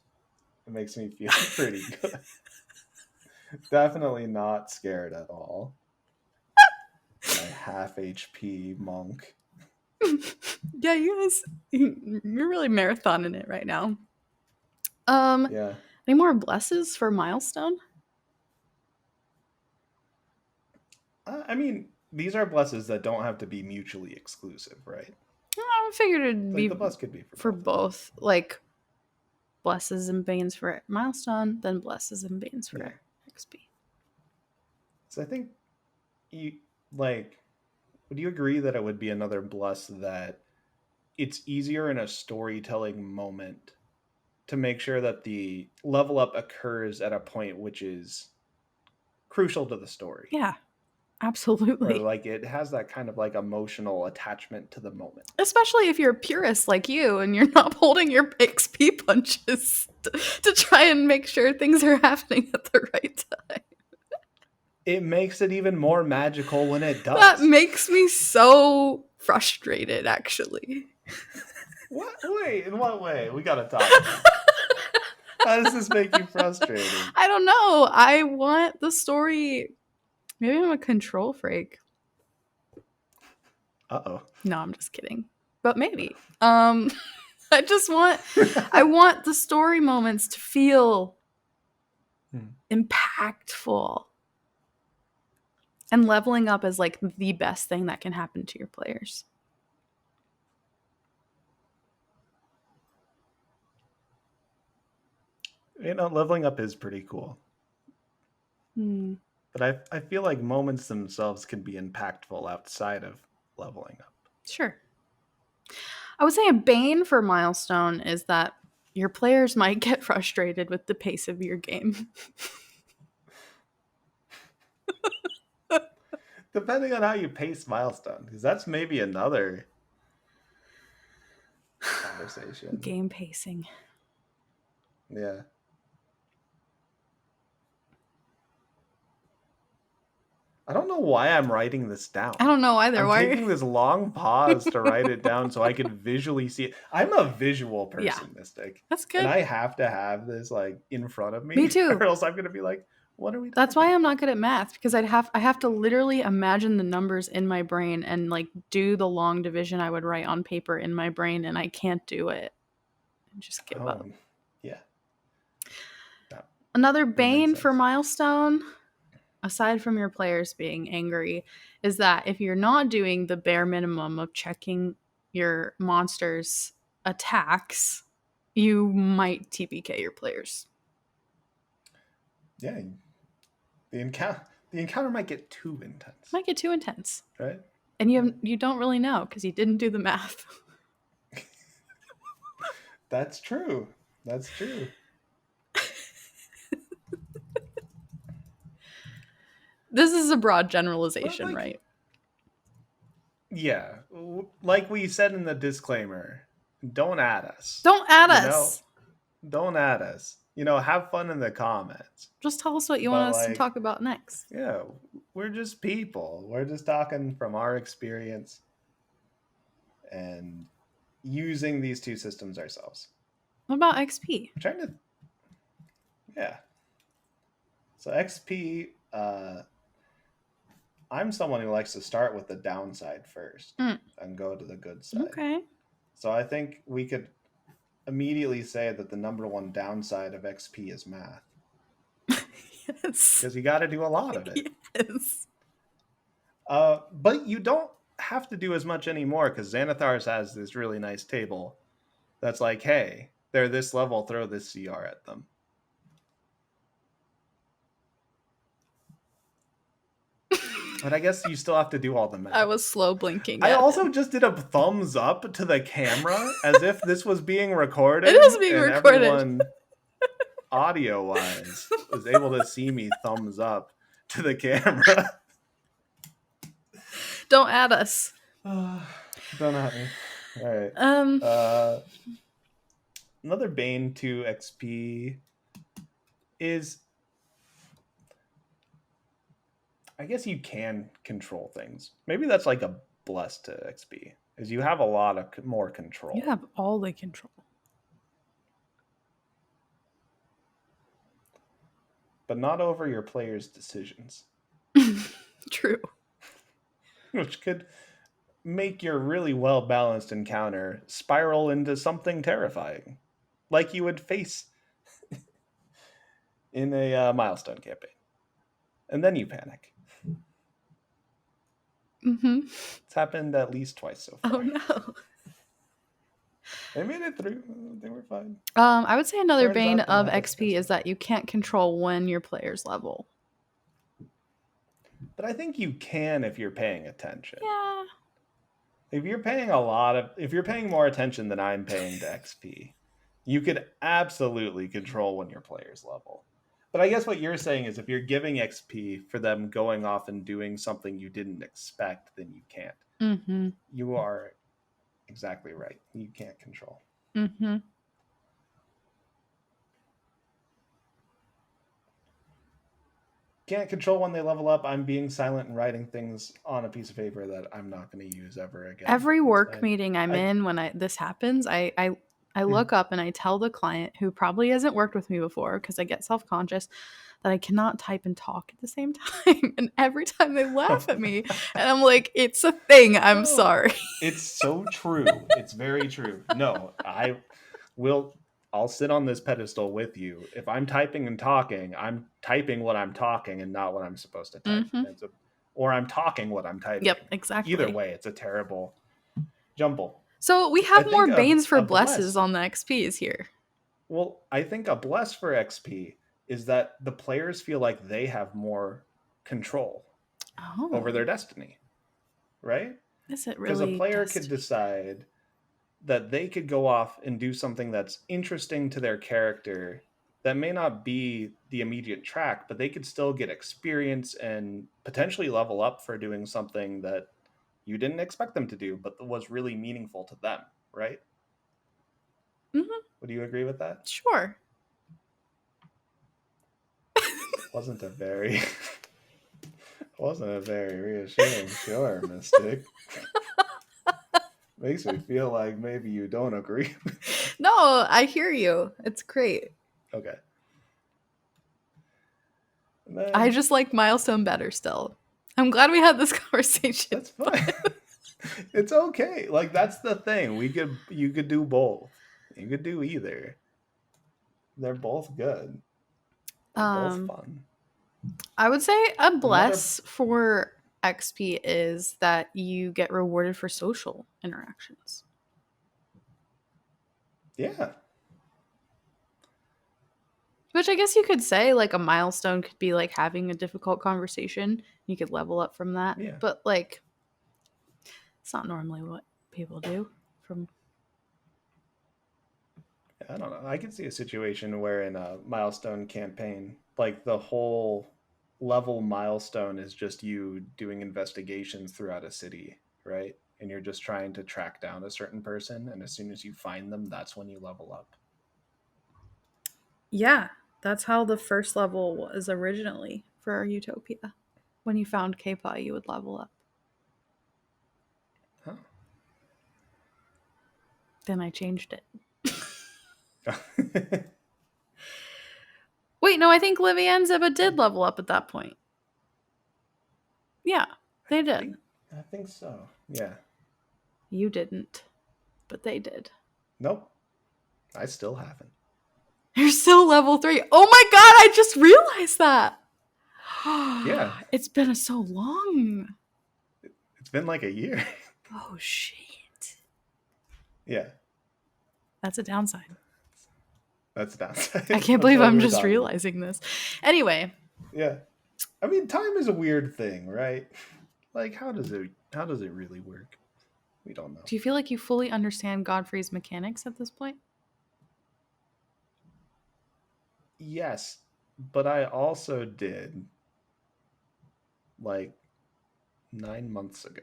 Speaker 1: It makes me feel pretty good. Definitely not scared at all. My half HP monk.
Speaker 2: Yeah, you're really marathoning it right now.
Speaker 1: Yeah.
Speaker 2: Any more blesses for Milestone?
Speaker 1: I mean, these are blesses that don't have to be mutually exclusive, right?
Speaker 2: I figured it'd be
Speaker 1: the bless could be
Speaker 2: for both. Like blesses and banes for Milestone, then blesses and banes for XP.
Speaker 1: So I think would you agree that it would be another bless that it's easier in a storytelling moment to make sure that the level up occurs at a point which is crucial to the story?
Speaker 2: Yeah, absolutely.
Speaker 1: Or it has that kind of emotional attachment to the moment.
Speaker 2: Especially if you're a purist like you and you're not holding your XP punches to try and make sure things are happening at the right time.
Speaker 1: It makes it even more magical when it does.
Speaker 2: That makes me so frustrated, actually.
Speaker 1: What? Wait, in what way? We gotta talk about. How does this make you frustrated?
Speaker 2: I don't know. I want the story. Maybe I'm a control freak.
Speaker 1: Uh-oh.
Speaker 2: No, I'm just kidding. But maybe. I want the story moments to feel impactful. And leveling up is the best thing that can happen to your players.
Speaker 1: Leveling up is pretty cool. But I feel like moments themselves can be impactful outside of leveling up.
Speaker 2: Sure. I would say a bane for Milestone is that your players might get frustrated with the pace of your game.
Speaker 1: Depending on how you pace Milestone, because that's maybe another conversation.
Speaker 2: Game pacing.
Speaker 1: Yeah. I don't know why I'm writing this down.
Speaker 2: I don't know either.
Speaker 1: I'm taking this long pause to write it down so I can visually see it. I'm a visual person, Mystic.
Speaker 2: That's good.
Speaker 1: And I have to have this in front of me.
Speaker 2: Me too.
Speaker 1: Or else I'm going to be like, what are we doing?
Speaker 2: That's why I'm not good at math, because I have to literally imagine the numbers in my brain and do the long division I would write on paper in my brain, and I can't do it. I just give up.
Speaker 1: Yeah.
Speaker 2: Another bane for Milestone, aside from your players being angry, is that if you're not doing the bare minimum of checking your monster's attacks, you might TPK your players.
Speaker 1: Yeah. The encounter might get too intense,
Speaker 2: Might get too intense.
Speaker 1: right?
Speaker 2: And you don't really know because you didn't do the math.
Speaker 1: That's true. That's true.
Speaker 2: This is a broad generalization,
Speaker 1: But, like,
Speaker 2: right?
Speaker 1: yeah, like we said in the disclaimer, don't add us.
Speaker 2: Don't add
Speaker 1: You
Speaker 2: us.
Speaker 1: know, don't add us. You know, have fun in the comments.
Speaker 2: Just tell us what you
Speaker 1: But,
Speaker 2: want us to
Speaker 1: like,
Speaker 2: talk about next.
Speaker 1: yeah, we're just people. We're just talking from our experience and using these two systems ourselves.
Speaker 2: What about XP?
Speaker 1: I'm trying to, yeah. So XP, I'm someone who likes to start with the downside first and go to the good side.
Speaker 2: Okay.
Speaker 1: So I think we could immediately say that the number one downside of XP is math.
Speaker 2: Yes.
Speaker 1: Because you got to do a lot of it.
Speaker 2: Yes.
Speaker 1: But you don't have to do as much anymore because Xanathar's has this really nice table that's like, hey, they're this level, throw this CR at them. But I guess you still have to do all the math.
Speaker 2: I was slow blinking.
Speaker 1: I
Speaker 2: at
Speaker 1: also
Speaker 2: him.
Speaker 1: just did a thumbs up to the camera as if this was being recorded.
Speaker 2: It is being
Speaker 1: and
Speaker 2: recorded.
Speaker 1: Everyone, audio-wise, was able to see me thumbs up to the camera.
Speaker 2: Don't add us.
Speaker 1: Don't at me. All right. Another bane to XP is, I guess you can control things. Maybe that's like a bless to XP, is you have a lot of more control.
Speaker 2: You have all the control.
Speaker 1: But not over your players' decisions.
Speaker 2: True.
Speaker 1: Which could make your really well-balanced encounter spiral into something terrifying. Like you would face in a Milestone campaign. And then you panic.
Speaker 2: Mm-hmm.
Speaker 1: It's happened at least twice so far.
Speaker 2: Oh no.
Speaker 1: They made it through. They were fine.
Speaker 2: I would say another
Speaker 1: Turns
Speaker 2: bane
Speaker 1: out the
Speaker 2: of
Speaker 1: math is
Speaker 2: XP
Speaker 1: tested.
Speaker 2: is that you can't control when your players level.
Speaker 1: But I think you can if you're paying attention.
Speaker 2: Yeah.
Speaker 1: If you're paying more attention than I'm paying to XP, you could absolutely control when your players level. But I guess what you're saying is if you're giving XP for them going off and doing something you didn't expect, then you can't.
Speaker 2: Mm-hmm.
Speaker 1: You are exactly right. You can't control.
Speaker 2: Mm-hmm.
Speaker 1: Can't control when they level up. I'm being silent and writing things on a piece of paper that I'm not going to use ever again.
Speaker 2: Every work
Speaker 1: Fine.
Speaker 2: meeting I'm in when this happens, I look up and I tell the client who probably hasn't worked with me before because I get self-conscious that I cannot type and talk at the same time. And every time they laugh at me and I'm like, it's a thing. I'm sorry.
Speaker 1: It's so true. It's very true. No, I'll sit on this pedestal with you. If I'm typing and talking, I'm typing what I'm talking and not what I'm supposed to type.
Speaker 2: Mm-hmm.
Speaker 1: Or I'm talking what I'm typing.
Speaker 2: Yep, exactly.
Speaker 1: Either way, it's a terrible jumble.
Speaker 2: So we have more banes for blesses
Speaker 1: bless
Speaker 2: on the XPs here.
Speaker 1: Well, I think a bless for XP is that the players feel like they have more control over their destiny, right?
Speaker 2: Is it really?
Speaker 1: Because a player could decide that they could go off and do something that's interesting to their character that may not be the immediate track, but they could still get experience and potentially level up for doing something that you didn't expect them to do, but was really meaningful to them, right?
Speaker 2: Mm-hmm.
Speaker 1: Would you agree with that?
Speaker 2: Sure.
Speaker 1: Wasn't a very reassuring sure, Mystic. Makes me feel like maybe you don't agree.
Speaker 2: No, I hear you. It's great.
Speaker 1: Okay.
Speaker 2: I just like Milestone better still. I'm glad we had this conversation.
Speaker 1: That's fine. It's okay. Like, that's the thing. You could do both. You could do either. They're both good. They're both fun.
Speaker 2: I would say a bless for XP is that you get rewarded for social interactions.
Speaker 1: Yeah.
Speaker 2: Which I guess you could say, like, a milestone could be, like, having a difficult conversation. You could level up from that.
Speaker 1: Yeah.
Speaker 2: But, like, it's not normally what people do.
Speaker 1: I don't know. I can see a situation where in a milestone campaign, like the whole level milestone is just you doing investigations throughout a city, right? And you're just trying to track down a certain person, and as soon as you find them, that's when you level up.
Speaker 2: Yeah, that's how the first level was originally for Utopia. When you found K-Pie, you would level up.
Speaker 1: Huh.
Speaker 2: Then I changed it. Wait, no, I think Livy and Ziba did level up at that point. Yeah, they did.
Speaker 1: I think so. Yeah.
Speaker 2: You didn't, but they did.
Speaker 1: Nope. I still haven't.
Speaker 2: You're still level 3. Oh my god, I just realized that.
Speaker 1: Yeah.
Speaker 2: It's been so long.
Speaker 1: It's been like a year.
Speaker 2: Oh shit.
Speaker 1: Yeah.
Speaker 2: That's a downside.
Speaker 1: That's a downside.
Speaker 2: I can't believe I'm just realizing this. Anyway.
Speaker 1: Yeah. I mean, time is a weird thing, right? Like, how does it really work? We don't know.
Speaker 2: Do you feel like you fully understand Godfrey's mechanics at this point?
Speaker 1: Yes, but I also did like 9 months ago.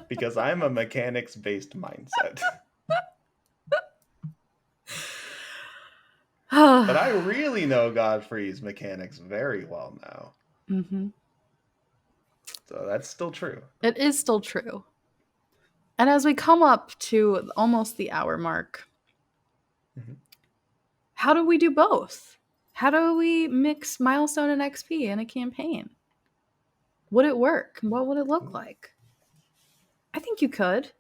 Speaker 1: Because I'm a mechanics-based mindset. But I really know Godfrey's mechanics very well now.
Speaker 2: Mm-hmm.
Speaker 1: So that's still true.
Speaker 2: It is still true. And as we come up to almost the hour mark, how do we do both? How do we mix Milestone and XP in a campaign? Would it work? What would it look like? I think you could.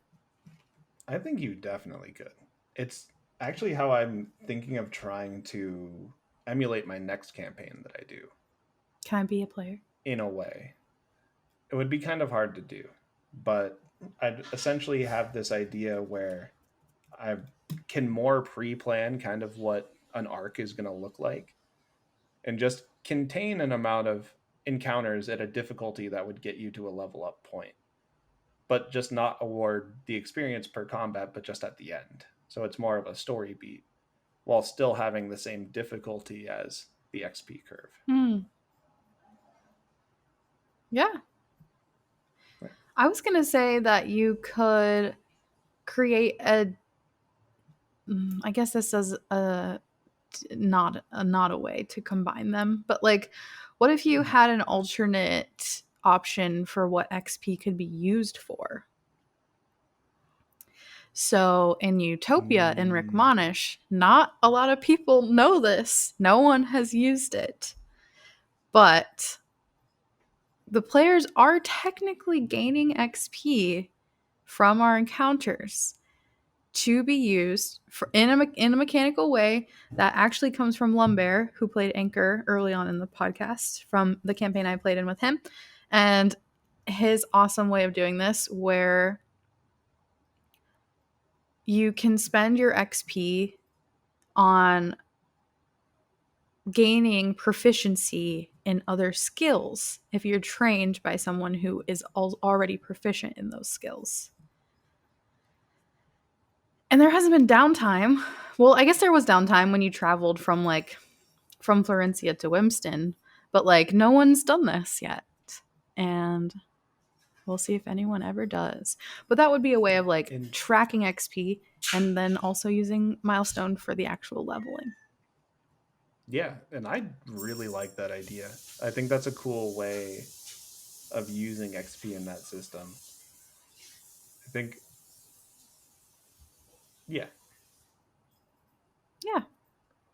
Speaker 1: I think you definitely could. It's actually how I'm thinking of trying to emulate my next campaign that I do.
Speaker 2: Can I be a player?
Speaker 1: In a way. It would be kind of hard to do, but I'd essentially have this idea where I can more pre-plan kind of what an arc is going to look like and just contain an amount of encounters at a difficulty that would get you to a level up point, but just not award the experience per combat, but just at the end. So it's more of a story beat while still having the same difficulty as the XP curve.
Speaker 2: Yeah. I was going to say that you could create I guess this is not a way to combine them, but like, what if you had an alternate option for what XP could be used for? So in Utopia in Rick Monish, not a lot of people know this. No one has used it. But the players are technically gaining XP from our encounters to be used in a mechanical way that actually comes from Lumbear, who played Anchor early on in the podcast from the campaign I played in with him. And his awesome way of doing this, where you can spend your XP on gaining proficiency in other skills if you're trained by someone who is already proficient in those skills. And there hasn't been downtime. Well, I guess there was downtime when you traveled from Florencia to Wimston, but like no one's done this yet. And we'll see if anyone ever does. But that would be a way of like tracking XP and then also using Milestone for the actual leveling.
Speaker 1: Yeah, and I really like that idea. I think that's a cool way of using XP in that system. I think, yeah.
Speaker 2: Yeah.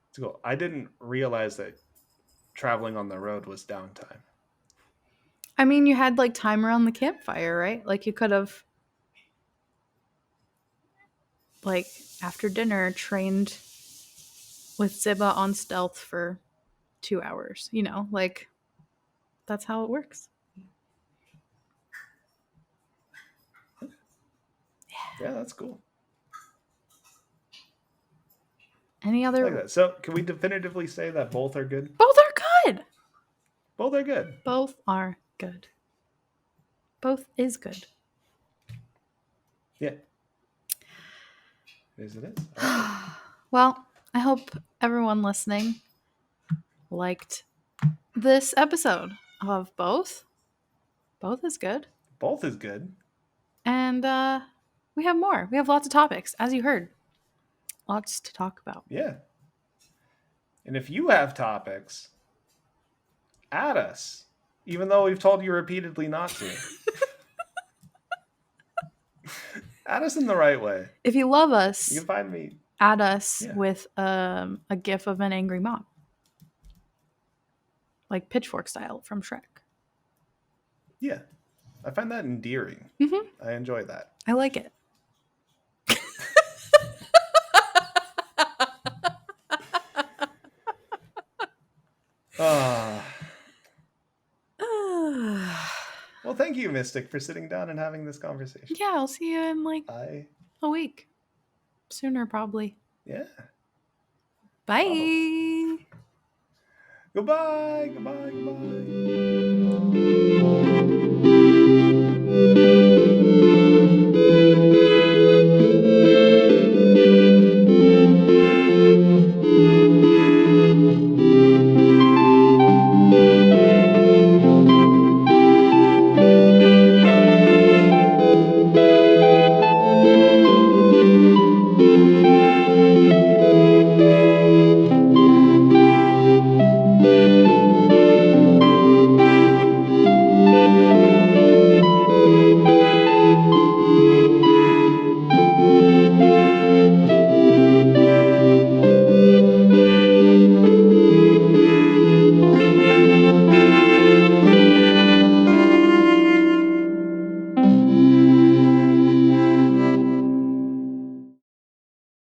Speaker 1: It's cool. I didn't realize that traveling on the road was downtime.
Speaker 2: I mean, you had like time around the campfire, right? Like you could have, like after dinner, trained with Ziba on stealth for 2 hours. You know, like that's how it works.
Speaker 1: Yeah, that's cool.
Speaker 2: Any
Speaker 1: I
Speaker 2: other?
Speaker 1: like that. So, can we definitively say that both are good?
Speaker 2: Both are good.
Speaker 1: Both are good.
Speaker 2: Both are good. Both is good.
Speaker 1: Yeah. It is. All right.
Speaker 2: Well, I hope everyone listening liked this episode of Both. Both is good.
Speaker 1: Both is good.
Speaker 2: And we have more. We have lots of topics, as you heard. Lots to talk about.
Speaker 1: Yeah. And if you have topics, add us, even though we've told you repeatedly not to. Add us in the right way.
Speaker 2: If you love
Speaker 1: You
Speaker 2: us,
Speaker 1: can find me.
Speaker 2: add us
Speaker 1: Yeah.
Speaker 2: with a gif of an angry mom. Like Pitchfork style from Shrek.
Speaker 1: Yeah. I find that endearing.
Speaker 2: Mhm.
Speaker 1: I enjoy that.
Speaker 2: I like it.
Speaker 1: Well, thank you, Mystic, for sitting down and having this conversation.
Speaker 2: Yeah, I'll see you in like a week. Sooner, probably.
Speaker 1: Yeah.
Speaker 2: Bye.
Speaker 1: Goodbye. Goodbye. Goodbye.